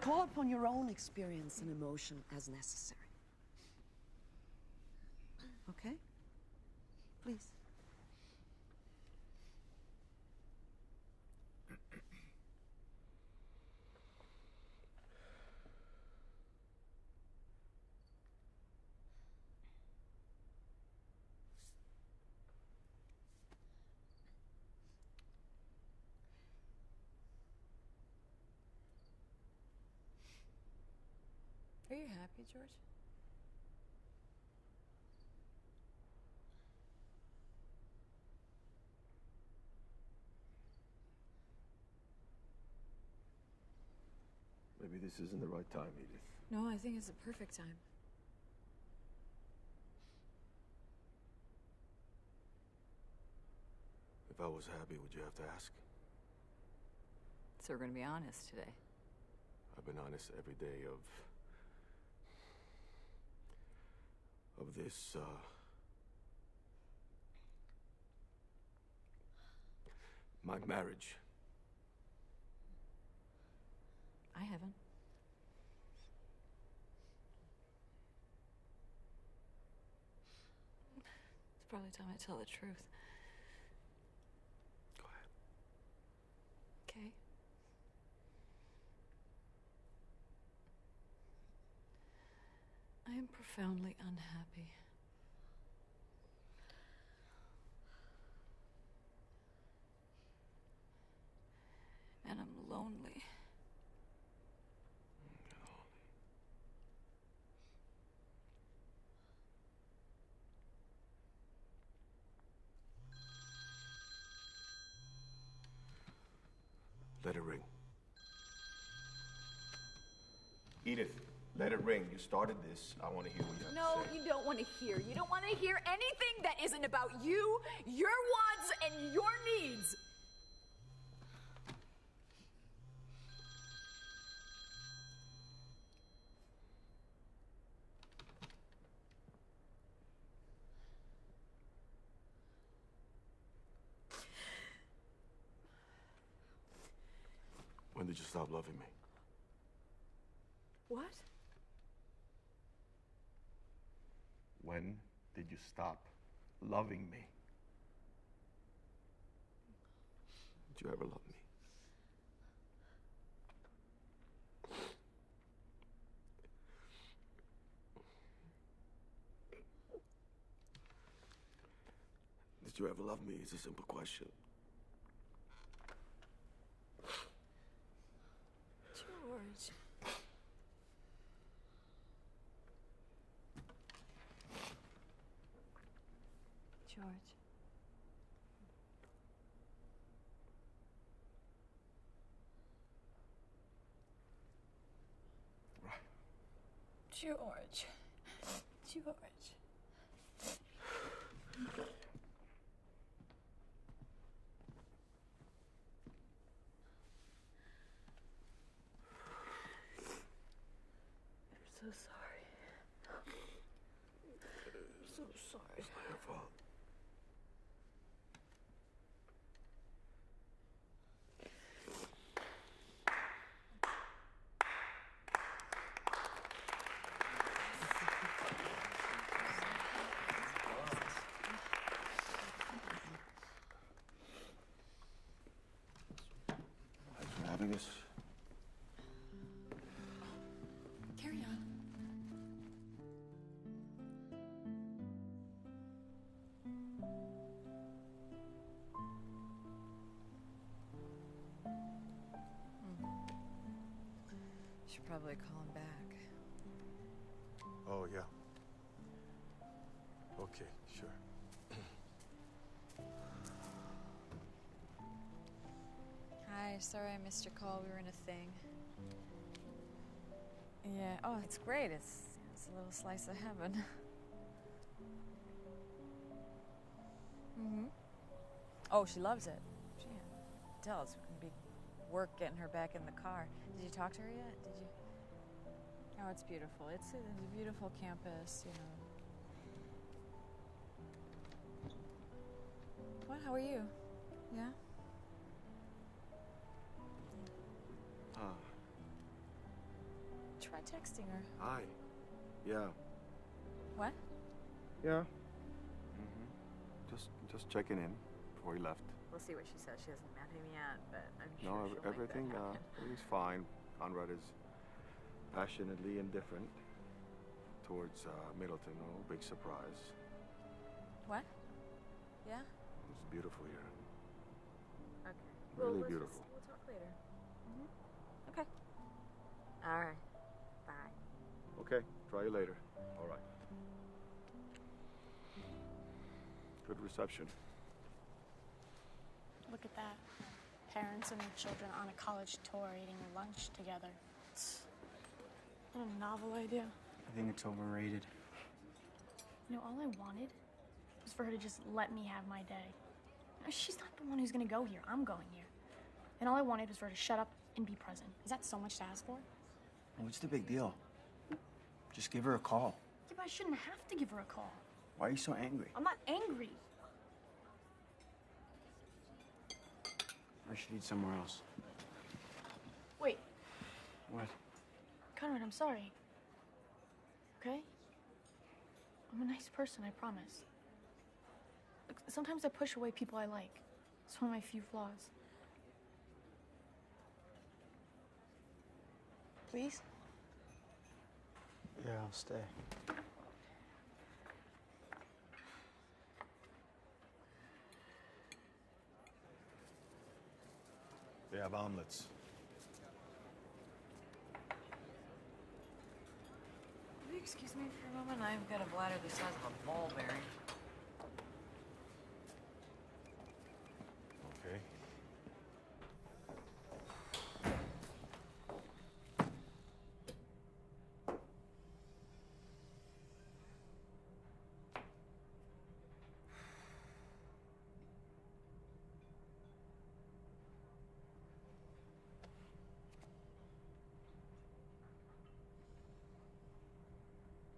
S15: Call upon your own experience and emotion as necessary. Okay? Please.
S4: Are you happy, George?
S1: Maybe this isn't the right time, Edith.
S4: No, I think it's the perfect time.
S1: If I was happy, would you have to ask?
S4: So we're going to be honest today.
S1: I've been honest every day of this, my marriage.
S4: I haven't.
S13: probably time I tell the truth.
S14: Go ahead.
S13: Okay? I am profoundly unhappy. And I'm lonely.
S14: Let it ring. Edith, let it ring. You started this. I want to hear what you have
S5: No,
S14: to say.
S5: you don't want to hear. You don't want to hear anything that isn't about you, your wants, and your needs.
S14: When did you stop loving me?
S13: What?
S14: When did you stop loving me? Did you ever love me? Did you ever love me? It's a simple question.
S13: George. George. George. George. I'm so sorry. I'm so sorry.
S14: It's not your fault. Thanks for having us.
S13: Carry on.
S4: Should probably call him back.
S6: Oh, yeah. Okay, sure.
S4: Hi, sorry I missed your call. We were in a thing. Yeah. Oh, it's great. It's a little slice of heaven. Oh, she loves it. She tell it's gonna be work getting her back in the car. Did you talk to her yet? Did you? Oh, it's beautiful. It's a beautiful campus, you know. What? How are you? Yeah? Try texting her.
S14: Hi. Yeah.
S4: What?
S14: Yeah. Just checking in before he left.
S4: We'll see what she says. She hasn't met him yet, but I'm sure
S14: No,
S4: she'll
S14: everything,
S4: make that happen.
S14: everything's fine. Conrad is passionately indifferent towards Middleton. No big surprise.
S4: What? Yeah?
S14: It's beautiful here.
S4: Okay.
S14: Really beautiful.
S4: We'll talk later. Okay. All right. Bye.
S14: Okay, try you later. All right. Good reception.
S3: Look at that. Parents and their children on a college tour eating lunch together. What a novel idea.
S2: I think it's overrated.
S3: You know, all I wanted was for her to just let me have my day. She's not the one who's gonna go here. I'm going here. And all I wanted was for her to shut up and be present. Is that so much to ask for?
S2: What's the big deal? Just give her a call.
S3: Yeah, but I shouldn't have to give her a call.
S2: Why are you so angry?
S3: I'm not angry.
S2: I should eat somewhere else.
S3: Wait,
S2: What?
S3: Conrad, I'm sorry. Okay? I'm a nice person, I promise. Look, sometimes I push away people I like. It's one of my few flaws. Please?
S2: Yeah, I'll stay.
S14: They have omelets.
S13: Will you excuse me for a moment? I've got a bladder the size of a ball bearing.
S14: Okay.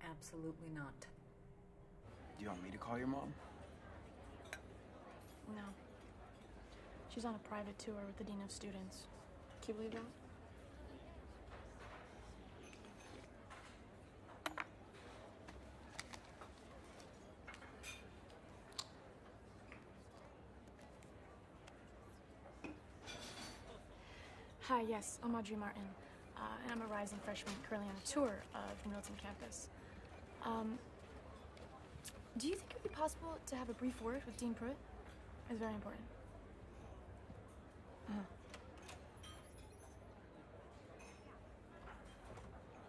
S13: Absolutely not.
S2: Do you want me to call your mom?
S3: No. She's on a private tour with the Dean of Students. Can you believe that? Hi, yes, I'm Audrey Martin, and I'm a rising freshman currently on a tour of the Milton campus. Do you think it would be possible to have a brief word with Dean Pruitt? It's very important. Uh-huh.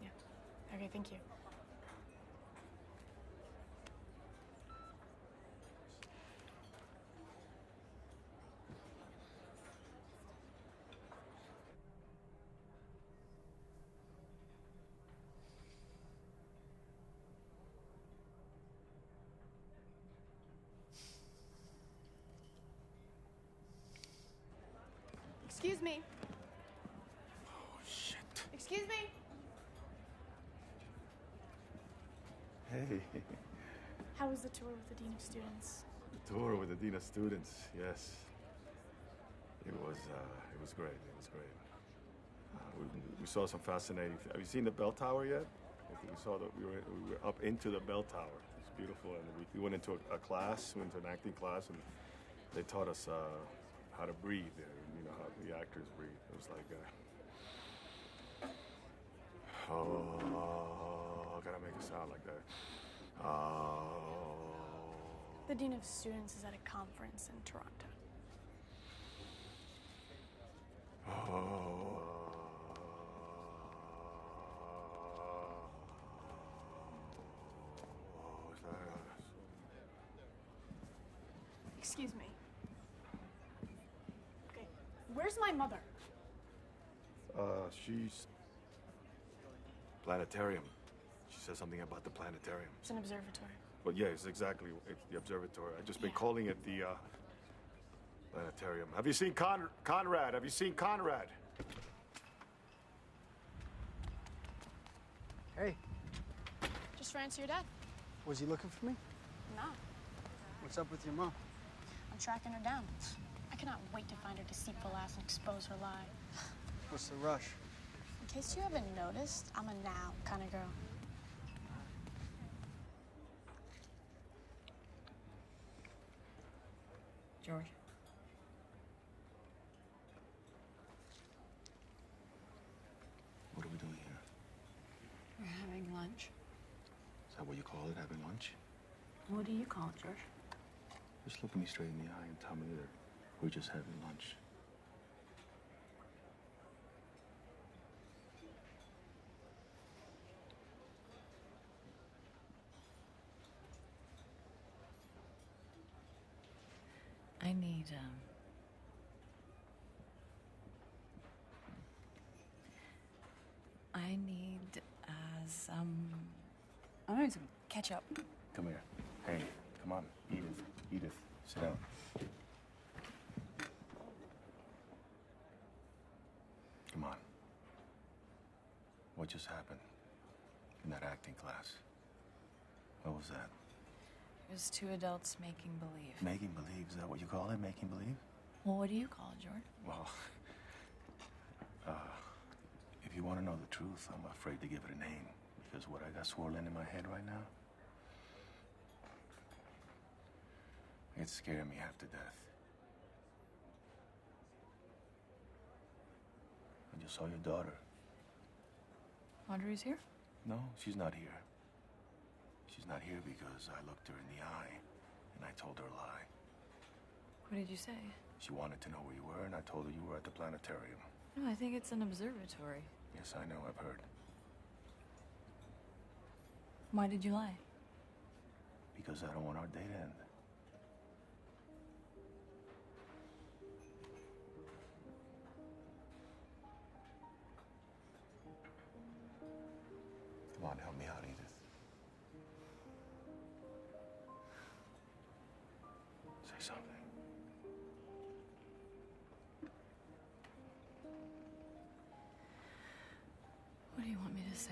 S3: Yeah. Okay, thank you. Excuse me.
S14: Oh, shit.
S3: Excuse me.
S14: Hey.
S3: How was the tour with the Dean of Students?
S14: The tour with the Dean of Students, yes. It was great. It was great. We saw some fascinating. Have you seen the bell tower yet? I think we saw that we were up into the bell tower. It's beautiful, and we went into a class, went into an acting class, and they taught us how to breathe. You know how the actors breathe. It was like, I gotta make a sound like that.
S3: The Dean of Students is at a conference in Toronto. Excuse me. Okay, where's my mother?
S14: She's planetarium. She said something about the planetarium.
S3: It's an observatory.
S14: Well, yeah, it's exactly. It's the observatory. I've just been calling it the planetarium. Have you seen Conrad? Have you seen Conrad?
S2: Hey,
S3: Just ran to your dad.
S2: was he looking for me?
S3: No,
S2: What's up with your mom?
S3: I'm tracking her down. I cannot wait to find her deceitful ass and expose her lie.
S2: What's the rush?
S3: In case you haven't noticed, I'm a now kind of girl.
S13: George?
S14: What are we doing here?
S13: We're having lunch.
S14: Is that what you call it, having lunch?
S13: What do you call it, George?
S14: Just look me straight in the eye and tell me that we're just having lunch.
S13: I need, I need some ketchup.
S14: Come here. Hey, come on. Edith, sit down. Come on. What just happened in that acting class? What was that?
S13: It was two adults making believe.
S14: Making believe? Is that what you call it? Making believe?
S13: Well, what do you call it, George?
S14: Well, if you want to know the truth, I'm afraid to give it a name. Because what I got swirling in my head right now, It's scaring me half to death. I just saw your daughter.
S13: Audrey's here?
S14: No, she's not here. She's not here because I looked her in the eye and I told her a lie.
S13: What did you say?
S14: She wanted to know where you were and I told her you were at the planetarium.
S13: No, I think it's an observatory.
S14: Yes, I know, I've heard.
S13: Why did you lie?
S14: Because I don't want our day to end. Come on, help me out, Edith. Say something.
S13: What do you want me to say?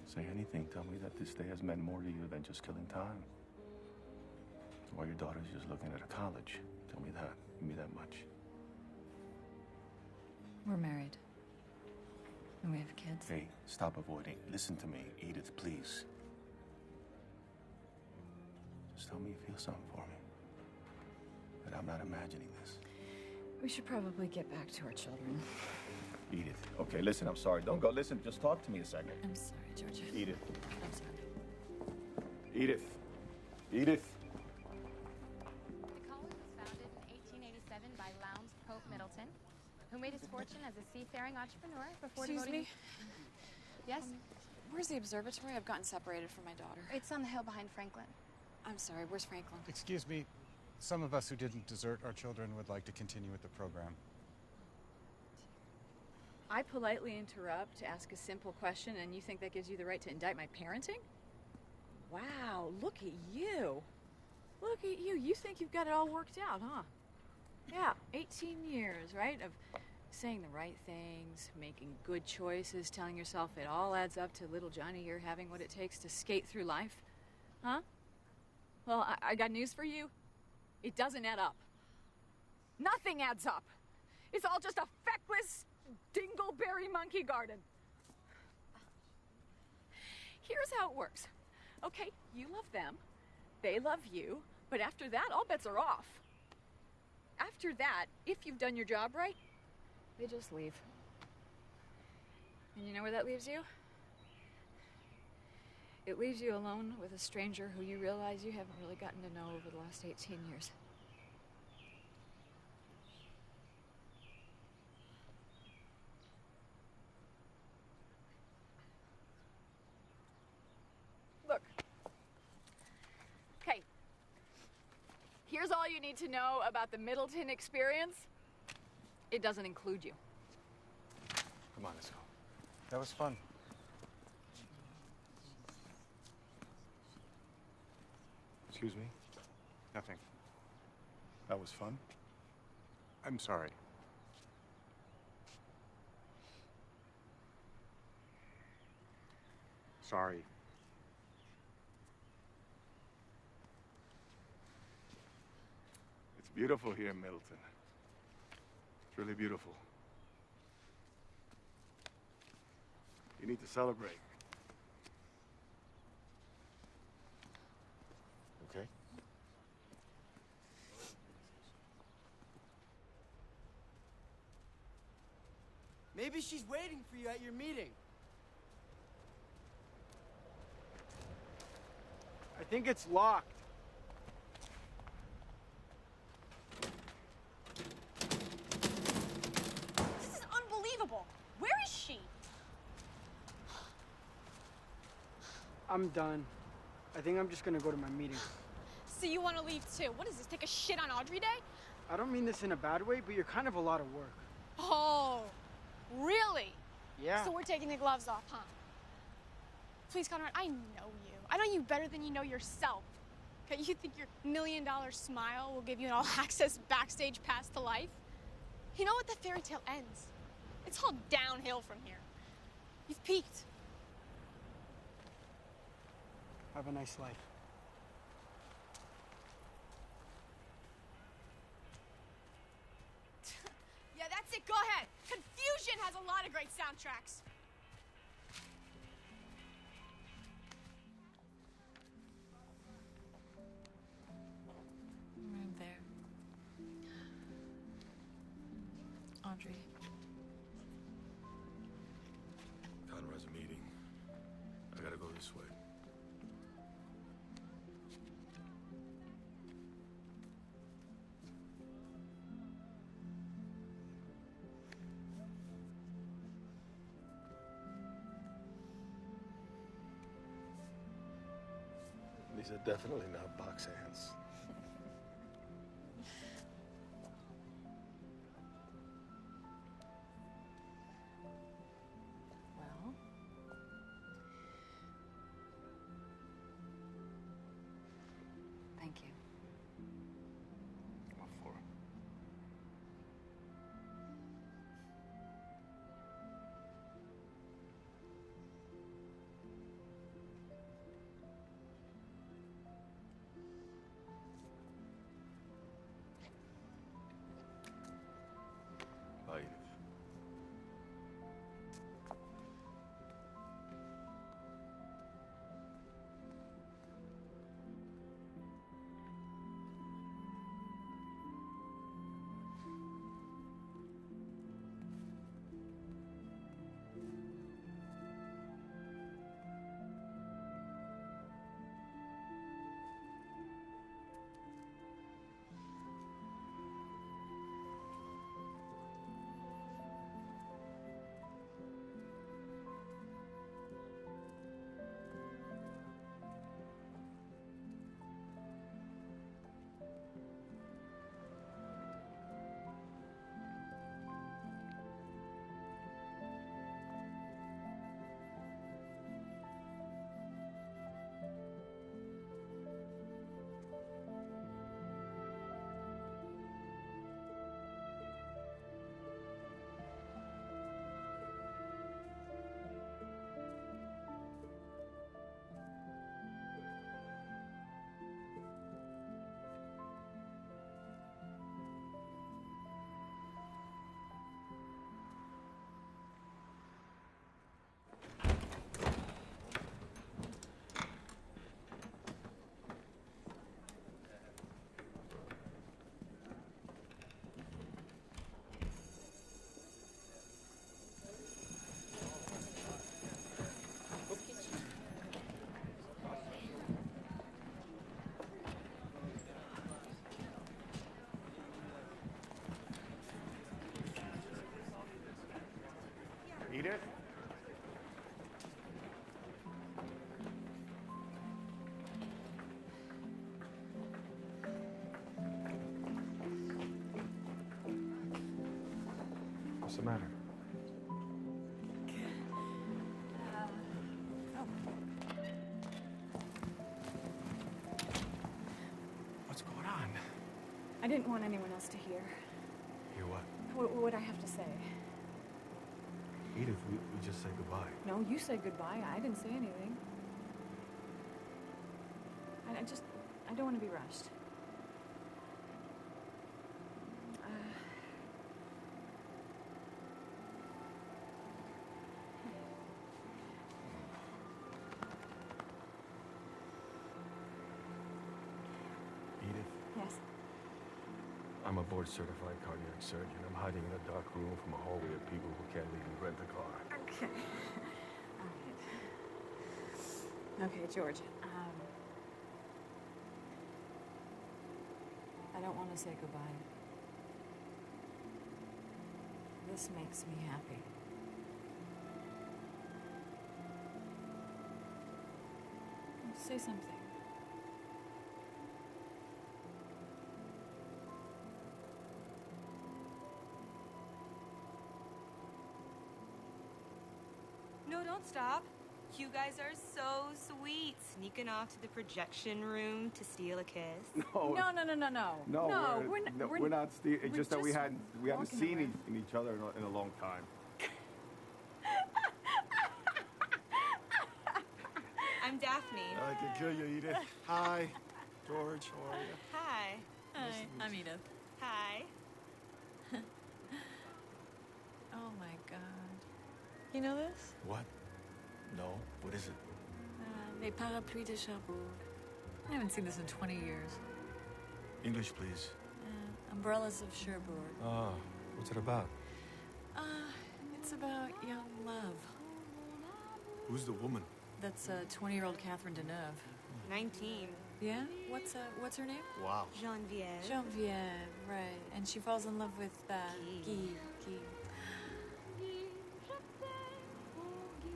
S14: Say anything. Tell me that this day has meant more to you than just killing time. Or your daughter's just looking at a college. Tell me that. Give me that much.
S13: We're married. And we have kids.
S14: Hey, stop avoiding. Listen to me, Edith, please. Just tell me you feel something for me. That I'm not imagining this.
S13: We should probably get back to our children.
S14: Edith. Okay, listen, I'm sorry. Don't go. Listen, just talk to me a second.
S13: I'm sorry, Georgia.
S14: Edith.
S13: I'm sorry.
S14: Edith. Edith.
S18: The college was founded in 1887 by Lowndes Pope Middleton, who made his fortune as a seafaring entrepreneur before
S16: Excuse
S18: devoting...
S16: me?
S18: Yes?
S16: Where's the observatory? I've gotten separated from my daughter.
S18: It's on the hill behind Franklin.
S16: I'm sorry, where's Franklin?
S19: Excuse me. Some of us who didn't desert our children would like to continue with the program.
S20: I politely interrupt to ask a simple question, and you think that gives you the right to indict my parenting? Wow, look at you. Look at you. You think you've got it all worked out, huh? Yeah, 18 years, right? Of saying the right things, making good choices, telling yourself it all adds up to little Johnny here having what it takes to skate through life. Huh? Well, I got news for you. It doesn't add up. Nothing adds up. It's all just a feckless dingleberry monkey garden. Here's how it works. Okay, you love them, they love you, but after that, all bets are off. After that, if you've done your job right, they just leave. And you know where that leaves you? It leaves you alone with a stranger who you realize you haven't really gotten to know over the last 18 years. Look. Okay. Here's all you need to know about the Middleton experience. It doesn't include you.
S19: Come on, let's go. That was fun.
S6: Excuse me?
S19: Nothing.
S6: That was fun?
S19: I'm sorry. Sorry.
S6: It's beautiful here in Middleton. It's really beautiful. You need to celebrate. Okay?
S2: Maybe she's waiting for you at your meeting. I think it's locked.
S16: This is unbelievable. Where is she?
S2: I'm done. I think I'm just gonna go to my meeting.
S16: So you want to leave too? What is this, take a shit on Audrey Day?
S2: I don't mean this in a bad way, but you're kind of a lot of work.
S16: Oh, really?
S2: Yeah.
S16: So we're taking the gloves off, huh? Please, Conrad, I know you. I know you better than you know yourself. Okay, you think your $1 million smile will give you an all-access backstage pass to life? You know what? The fairy tale ends. It's all downhill from here. You've peaked.
S2: Have a nice life.
S16: Yeah, that's it. Go ahead. Confusion has a lot of great soundtracks.
S13: I'm there. laundry.
S14: Connor has a meeting. I gotta go this way.
S6: These are definitely not box hands.
S20: Well, thank you.
S6: What for? Bye, Edith.
S8: Edith?
S6: What's the matter? What's going on?
S13: I didn't want anyone else to hear
S6: Hear what?
S13: what I have to say.
S6: Edith, we just said goodbye.
S13: No, you said goodbye. I didn't say anything. I don't want to be rushed.
S6: Edith,
S13: Yes.
S6: I'm a board-certified cardiac surgeon. I'm hiding in a dark room from a hallway of people who can't legally rent a car.
S13: Okay. All right. Okay, George. I don't want to say goodbye. This makes me happy. Say something.
S21: No, don't stop. You guys are so sweet, sneaking off to the projection room to steal a kiss.
S8: No.
S20: No,
S8: we're not. It's
S20: we're
S8: just that we
S20: just
S8: haven't
S20: walking
S8: seen
S20: around.
S8: each other in a long time.
S21: I'm Daphne.
S6: I can kill you, Edith. Hi, George. How are you?
S21: Hi.
S20: Hi, I'm Edith.
S21: Hi.
S20: Oh my God. You know this?
S6: What? No. What is it?
S20: Les Parapluies de Cherbourg. I haven't seen this in 20 years.
S6: English, please.
S20: Umbrellas of Cherbourg.
S6: Ah, what's it about?
S20: What's about young love?
S14: Who's the woman?
S20: That's 20-year-old Catherine Deneuve.
S21: 19.
S20: Yeah? What's her name?
S14: Wow.
S21: Geneviève.
S20: Geneviève, right. And she falls in love with Guy.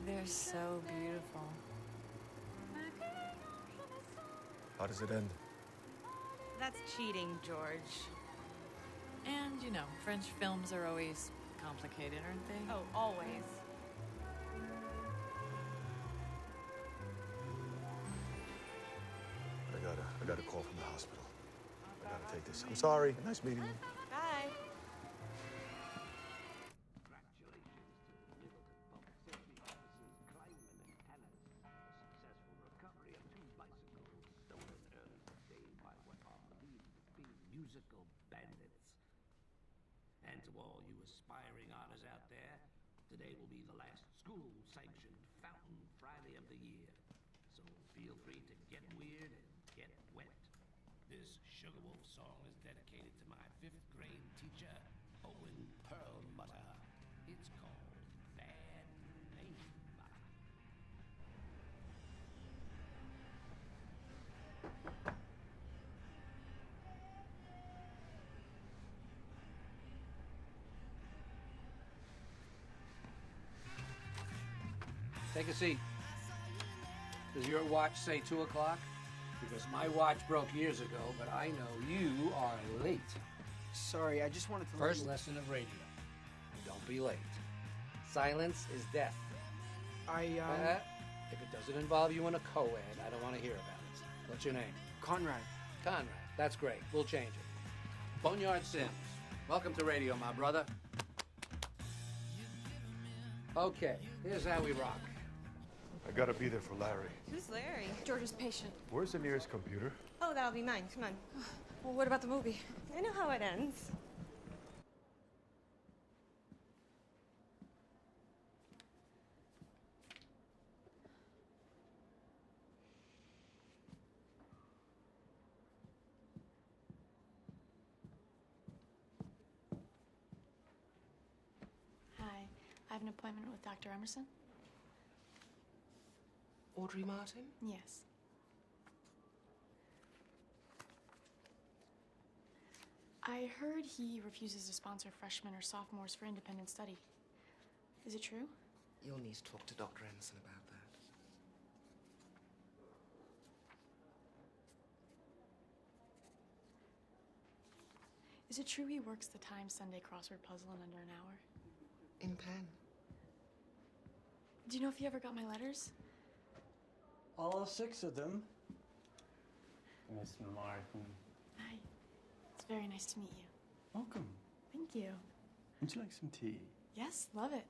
S20: They're so beautiful.
S14: How does it end?
S21: That's cheating, George.
S20: And, you know, French films are always complicated, aren't they?
S21: Oh, always.
S14: I got a call from the hospital. I gotta take this. I'm sorry. Nice meeting you.
S21: Bye.
S9: Musical bandits. And to all you aspiring artists out there, today will be the last school-sanctioned Fountain Friday of the year. So feel free to get weird and get wet. This Sugar Wolf song is dedicated to my 5th grade teacher, Owen Perlmutter. It's called Bad Name. Take a seat. Does your watch say 2 o'clock? Because my watch broke years ago, but I know you are late.
S2: Sorry, I just wanted to...
S9: First lesson of radio. Don't be late. Silence is death. If it doesn't involve you in a co-ed, I don't want to hear about it. What's your name?
S2: Conrad.
S9: Conrad. That's great. We'll change it. Boneyard Sims. Welcome to radio, my brother. Okay, here's how we rock.
S14: I gotta be there for Larry.
S21: Who's Larry?
S16: George's patient.
S14: Where's the nearest computer?
S21: Oh, that'll be mine. Come on.
S16: Well, what about the movie?
S21: I know how it ends.
S3: Hi, I have an appointment with Dr. Emerson.
S9: Audrey Martin?
S3: Yes. I heard he refuses to sponsor freshmen or sophomores for independent study. Is it true?
S22: You'll need to talk to Dr. Emerson about that.
S3: Is it true he works the Times Sunday crossword puzzle in under an hour?
S22: In pen.
S3: Do you know if he ever got my letters?
S23: All 6 of them. Miss Martin.
S3: Hi. It's very nice to meet you.
S23: Welcome.
S3: Thank you.
S23: Would you like some tea?
S3: Yes, love it.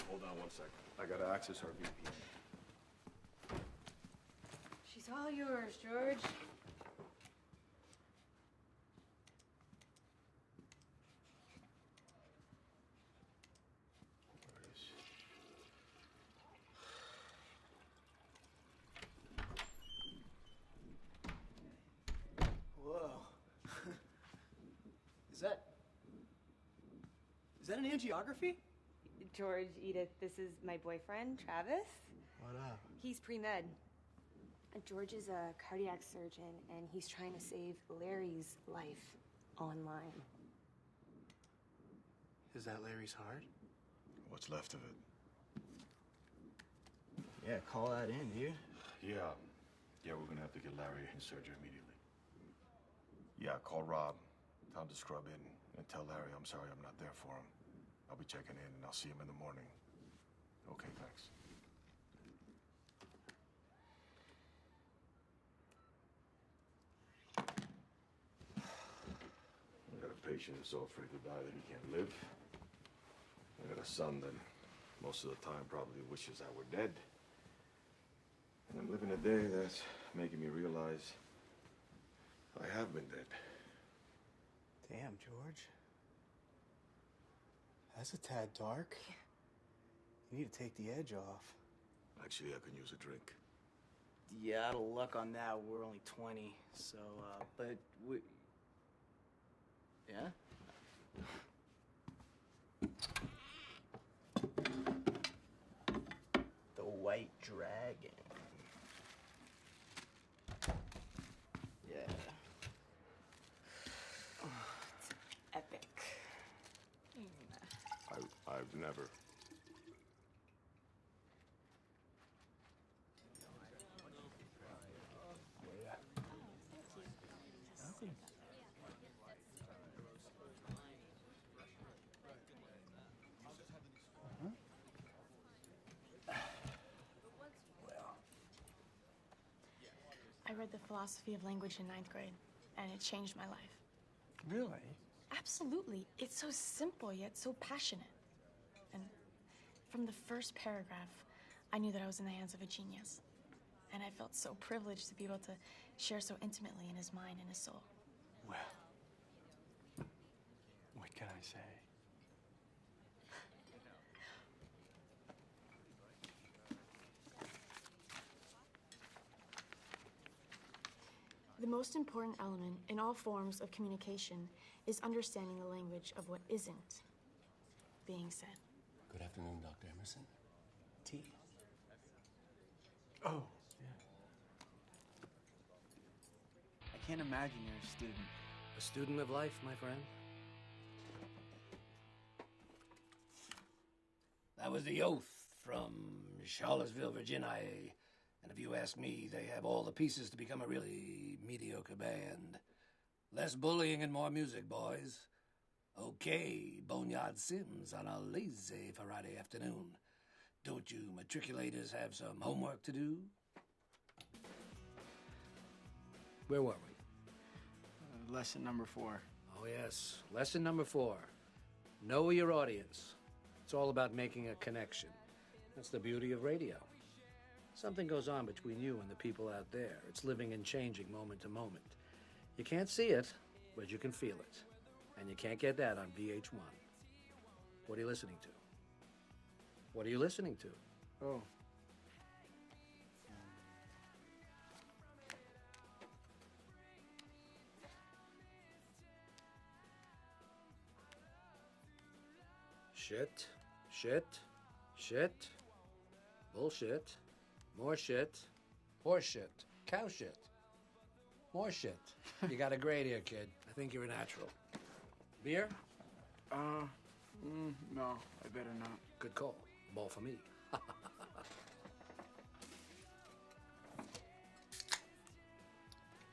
S14: Hold on 1 second. I gotta access our VP.
S21: She's all yours, George.
S24: Whoa. Is that an angiography?
S21: George, Edith, this is my boyfriend, Travis.
S24: What up?
S21: He's pre-med. George is a cardiac surgeon, and he's trying to save Larry's life online.
S22: Is that Larry's heart?
S14: What's left of it?
S22: Yeah, call that in, dude.
S14: Yeah, we're gonna have to get Larry in surgery immediately. Yeah, call Rob. Tell him to scrub in and tell Larry I'm sorry I'm not there for him. I'll be checking in and I'll see him in the morning. Okay, thanks. I got a patient who's so afraid to die that he can't live. I got a son that most of the time probably wishes I were dead. And I'm living a day that's making me realize I have been dead.
S22: Damn, George. That's a tad dark. You need to take the edge off.
S14: Actually, I can use a drink.
S22: Yeah, out of luck on that. We're only 20, so, but we... Yeah?
S23: white dragon.
S2: Yeah.
S21: It's epic.
S14: I've never.
S3: I read the philosophy of language in 9th grade, and it changed my life.
S23: Really?
S3: Absolutely. It's so simple, yet so passionate. And from the first paragraph, I knew that I was in the hands of a genius. And I felt so privileged to be able to share so intimately in his mind and his soul.
S23: Well, what can I say?
S3: The most important element in all forms of communication is understanding the language of what isn't being said.
S23: Good afternoon, Dr. Emerson. Tea. Oh, yeah.
S2: I can't imagine you're a student.
S7: A student of life, my friend. That was the Oath from Charlottesville, Virginia. And if you ask me, they have all the pieces to become a really mediocre band. Less bullying and more music, boys. Okay, Boneyard Sims on a lazy Friday afternoon. Don't you matriculators have some homework to do? Where were we?
S2: Lesson number 4.
S7: Oh, yes. Lesson number 4. Know your audience. It's all about making a connection. That's the beauty of radio. Something goes on between you and the people out there. It's living and changing moment to moment. You can't see it, but you can feel it. And you can't get that on VH1. What are you listening to? What are you listening to?
S2: Oh.
S7: Shit, shit, shit, bullshit, more shit, horse shit, cow shit, more shit. You got a grade here, kid. I think you're a natural. Beer?
S2: No, I better not.
S7: Good call. Ball for me.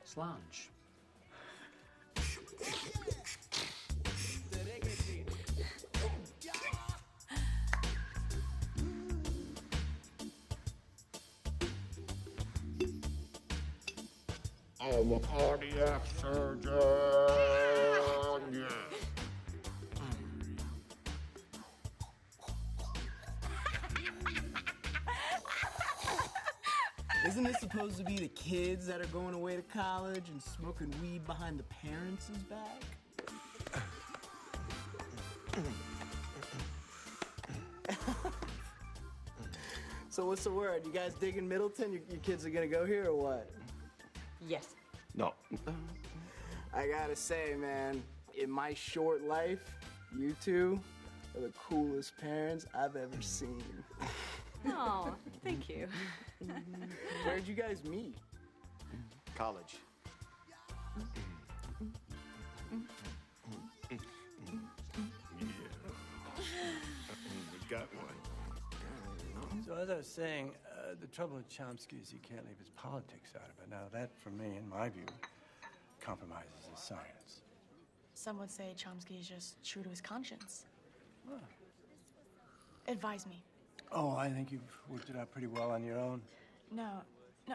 S7: Slange.
S8: I'm a cardiac surgeon. Yeah.
S2: Isn't this supposed to be the kids that are going away to college and smoking weed behind the parents' back? So what's the word? You guys digging Middleton? Your kids are gonna go here or what?
S15: Yes.
S14: No.
S2: I gotta say, man, in my short life, you two are the coolest parents I've ever seen.
S15: Oh, thank you.
S2: Where'd you guys meet?
S14: College. Yeah. We got one.
S23: So as I was saying, the trouble with Chomsky is he can't leave his politics out of it. Now that, for me, in my view, compromises his science.
S3: Some would say Chomsky is just true to his conscience.
S23: Huh.
S3: Advise me.
S23: Oh, I think you've worked it out pretty well on your own.
S3: No,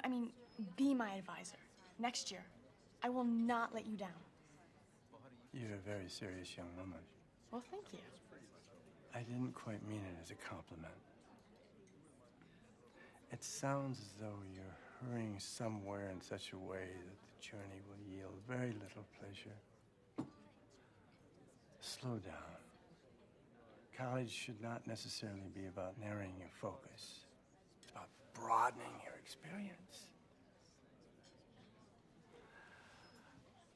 S3: I mean, be my advisor. Next year, I will not let you down.
S23: You're a very serious young woman.
S3: Well, thank you.
S23: I didn't quite mean it as a compliment. It sounds as though you're hurrying somewhere in such a way that the journey will yield very little pleasure. Slow down. College should not necessarily be about narrowing your focus. It's about broadening your experience.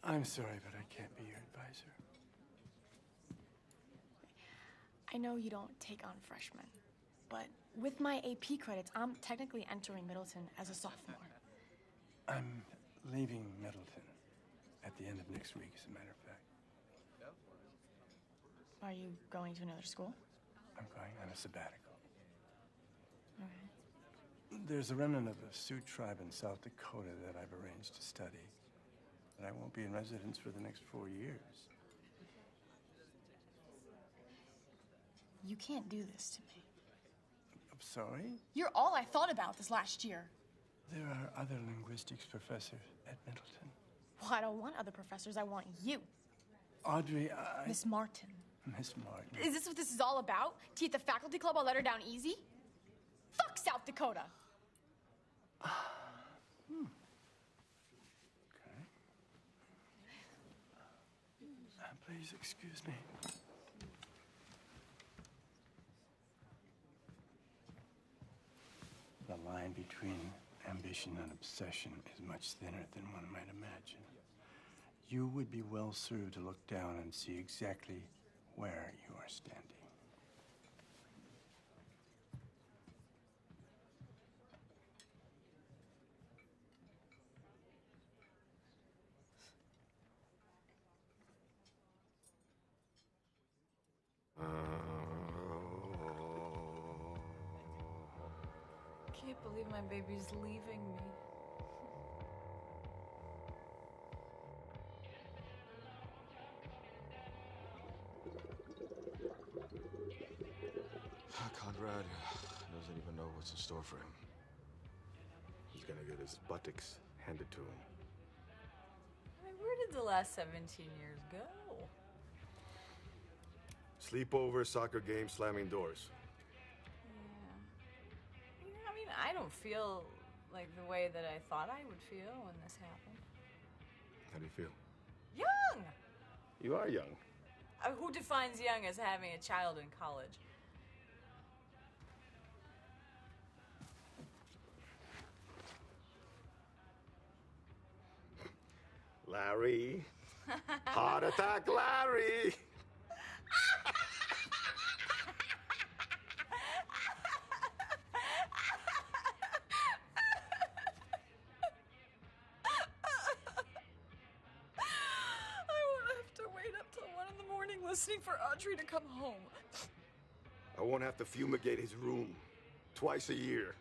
S23: I'm sorry, but I can't be your advisor.
S3: I know you don't take on freshmen, But with my AP credits, I'm technically entering Middleton as a sophomore.
S23: I'm leaving Middleton at the end of next week, as a matter of fact.
S3: Are you going to another school?
S23: I'm going on a sabbatical.
S3: Okay.
S23: There's a remnant of the Sioux tribe in South Dakota that I've arranged to study, but I won't be in residence for the next 4 years.
S3: You can't do this to me.
S23: I'm sorry?
S3: You're all I thought about this last year.
S23: There are other linguistics professors at Middleton.
S3: Well, I don't want other professors. I want you.
S23: Audrey,
S3: Miss Martin.
S23: Miss Martin.
S3: Is this what this is all about? To eat the faculty club, I'll let her down easy? Fuck South Dakota!
S23: Please excuse me. The line between ambition and obsession is much thinner than one might imagine. You would be well served to look down and see exactly where you are standing.
S13: I can't believe my baby's leaving me.
S1: Conrad doesn't even know what's in store for him. He's gonna get his buttocks handed to him.
S20: I mean, where did the last 17 years go?
S1: Sleepover, soccer games, slamming doors.
S20: Yeah, I mean, I don't feel like the way that I thought I would feel when this happened.
S1: How do you feel?
S20: Young!
S1: You are young.
S20: Who defines young as having a child in college?
S1: Larry. Heart attack, Larry.
S20: Listening for Audrey to come home.
S1: I won't have to fumigate his room twice a year.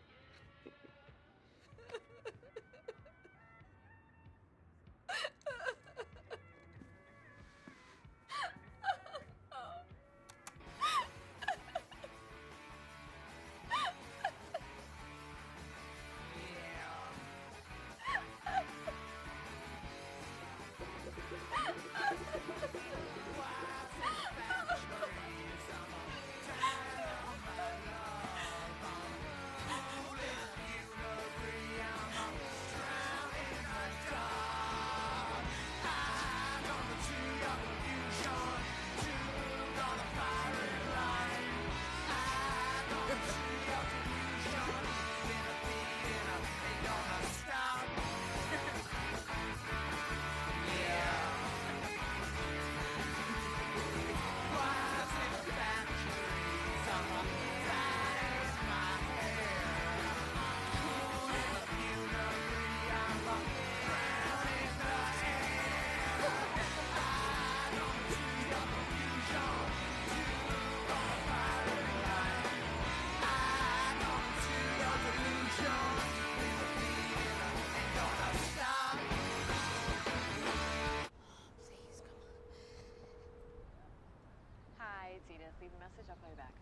S18: Leave a message, I'll call you back.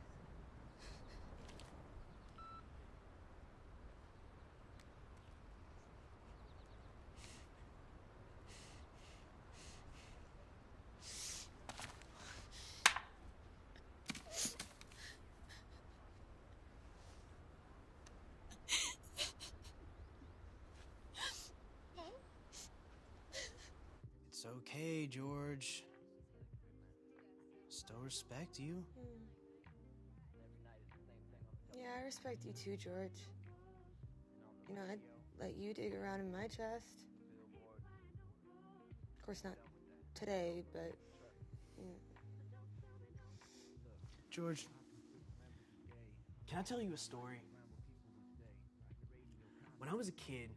S2: It's okay, George. Still respect you.
S10: Yeah, I respect you too, George. You know, I'd let you dig around in my chest. Of course, not today, but... You know.
S2: George,
S5: Can I tell you a story? When I was a kid,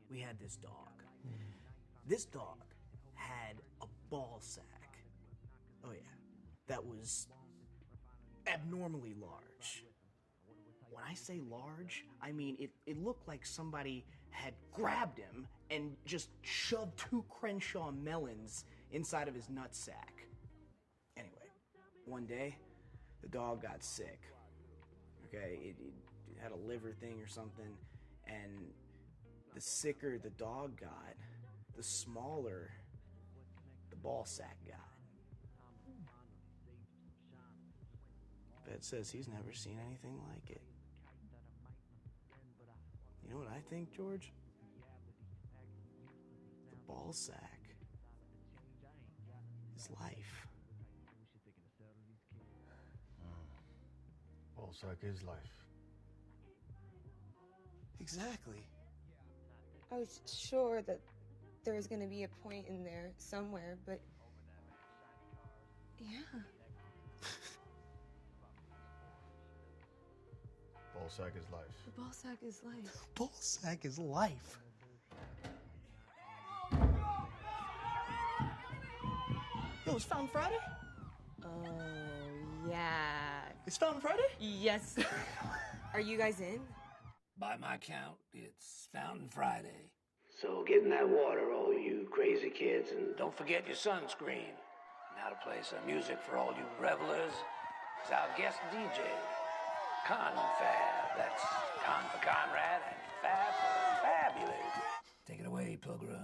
S5: we had this dog. This dog had a ball sack. Oh yeah, that was abnormally large. When I say large, I mean it looked like somebody had grabbed him and just shoved 2 Crenshaw melons inside of his nutsack. Anyway, one day, the dog got sick. Okay, it had a liver thing or something, and the sicker the dog got, the smaller the ball sack got. Vet says he's never seen anything like it. You know what I think, George? The ball sack is life.
S6: Ball sack is life.
S5: Exactly.
S10: I was sure that there was going to be a point in there somewhere, but yeah.
S6: Ball sack is life.
S10: The ball sack is life.
S5: Ball sack is life. Yo, it's Fountain Friday?
S10: Oh, yeah.
S5: It's Fountain Friday?
S10: Yes. Are you guys in?
S7: By my count, it's Fountain Friday.
S9: So get in that water, all you crazy kids, and don't forget your sunscreen. Now to play some music for all you revelers is our guest DJ, Confab. That's Con for Conrad and Fab for Fabulous. Take it away, Pilgrim.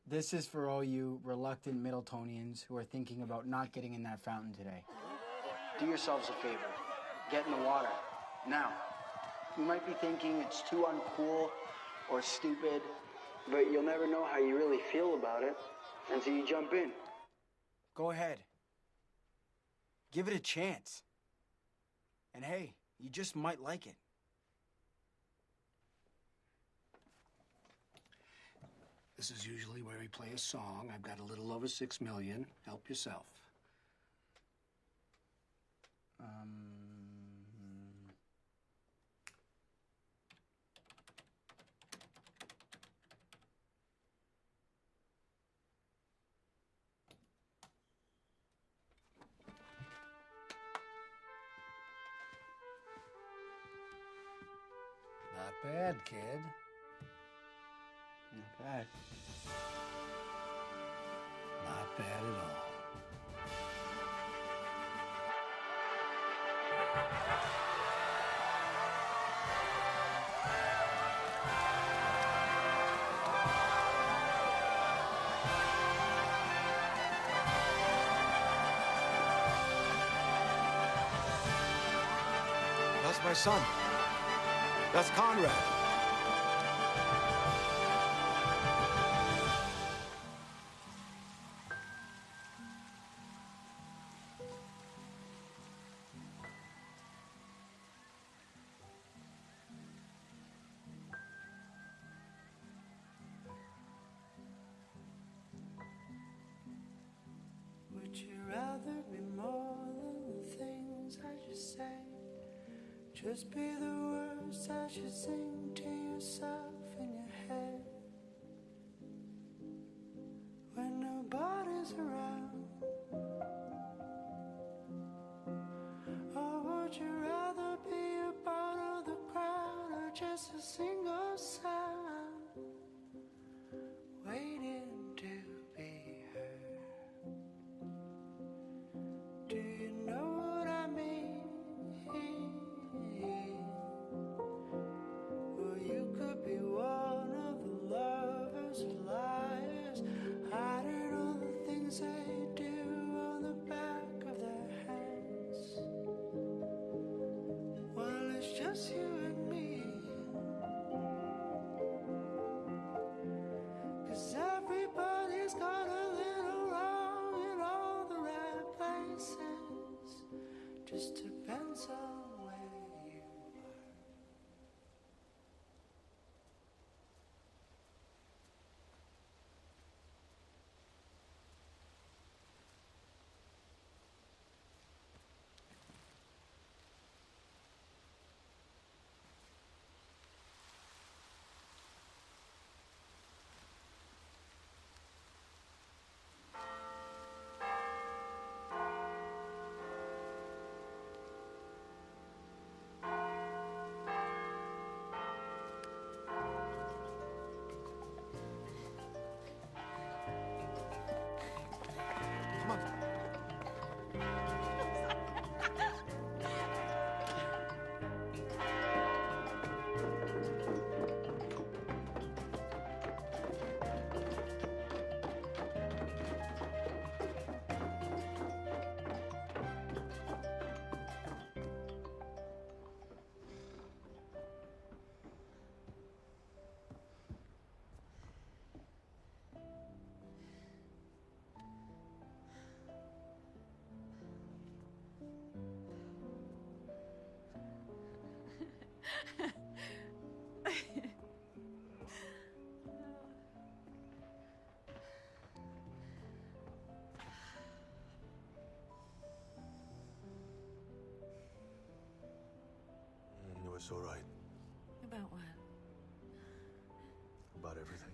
S2: This is for all you reluctant Middletonians who are thinking about not getting in that fountain today. Do yourselves a favor. Get in the water. Now. You might be thinking it's too uncool or stupid, but you'll never know how you really feel about it until you jump in. Go ahead. Give it a chance. And hey, you just might like it.
S7: This is usually where we play a song. I've got a little over 6 million. Help yourself. Not bad, kid.
S2: Not bad.
S7: Not bad at all.
S1: That's my son. That's Conrad.
S11: Would you rather be more than the things I just say? Just be the words that you sing to yourself in your head when nobody's around? Or would you rather be a part of the crowd or just a single sound waiting to be heard? Do you know what I mean? Or you could be one of the lovers and liars, hiding all the things they do on the back of their hands. Well, it's just you and me. 'Cause everybody's got a little wrong in all the right places. Just depends on where you are.
S14: so right
S13: About what?
S14: about everything.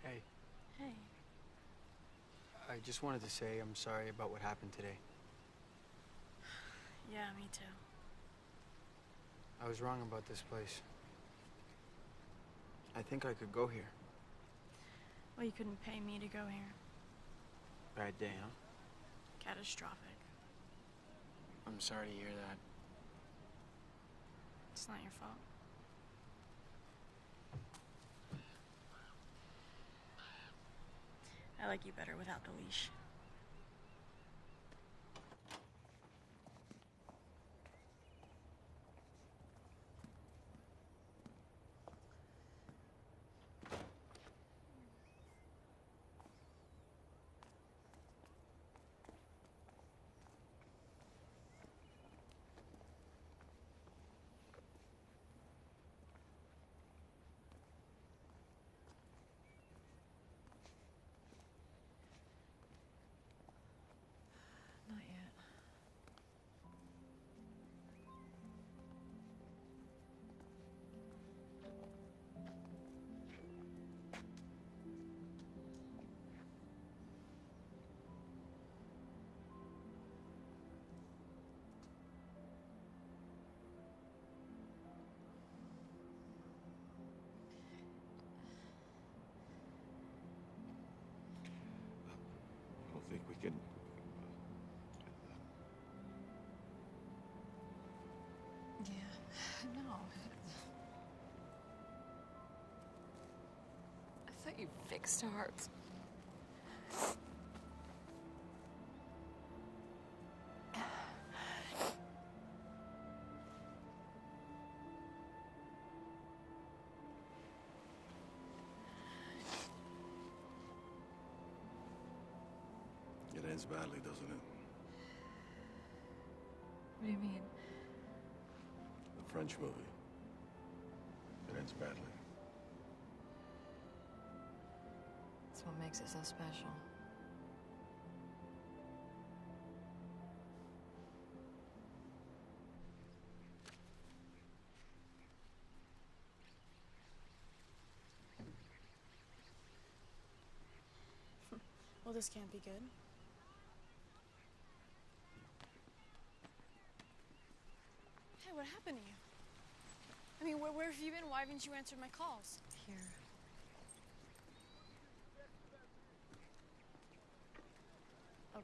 S2: Hey,
S3: Hey.
S2: I just wanted to say I'm sorry about what happened today.
S3: Yeah, me too.
S2: I was wrong about this place. I think I could go here.
S3: Well, you couldn't pay me to go here.
S2: Bad day, huh?
S3: Catastrophic.
S2: I'm sorry to hear that.
S3: It's not your fault. I like you better without the leash.
S13: Not yet.
S14: I don't think we can.
S13: Yeah, no. I thought you fixed hearts.
S14: It ends badly, doesn't it?
S13: What do you mean?
S14: The French movie. It ends badly.
S13: That's what makes it so special.
S3: Well, this can't be good. Hey, what happened to you? I mean, where have you been? Why haven't you answered my calls?
S13: Here.
S3: Okay.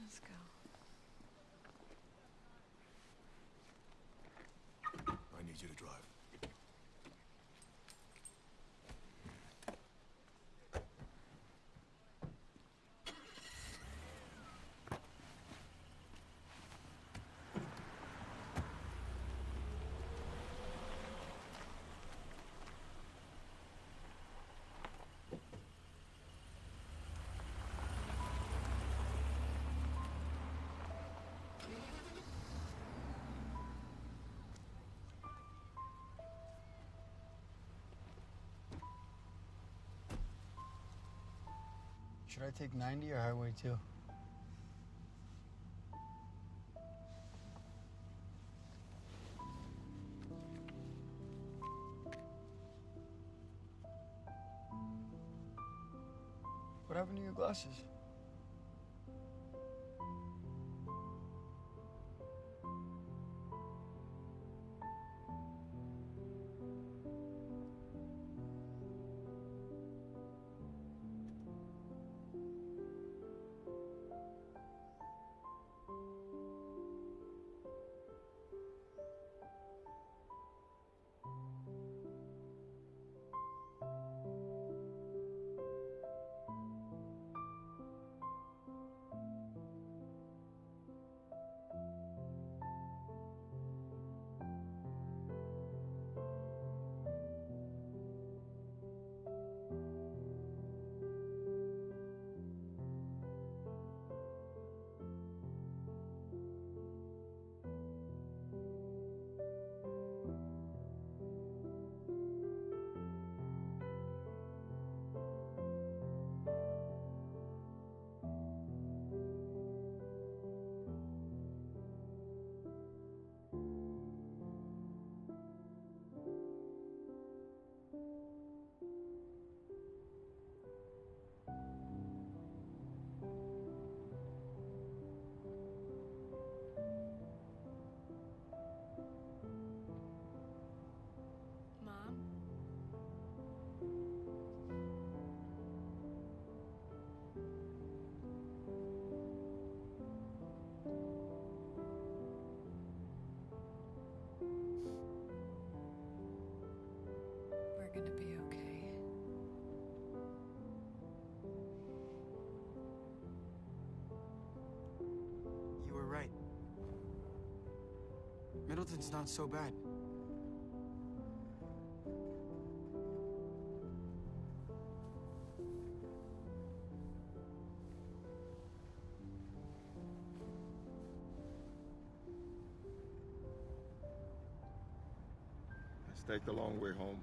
S13: Let's go.
S14: I need you to drive.
S2: Should I take 90 or Highway 2? What happened to your glasses? Middleton's not so bad.
S1: Let's take the long way home.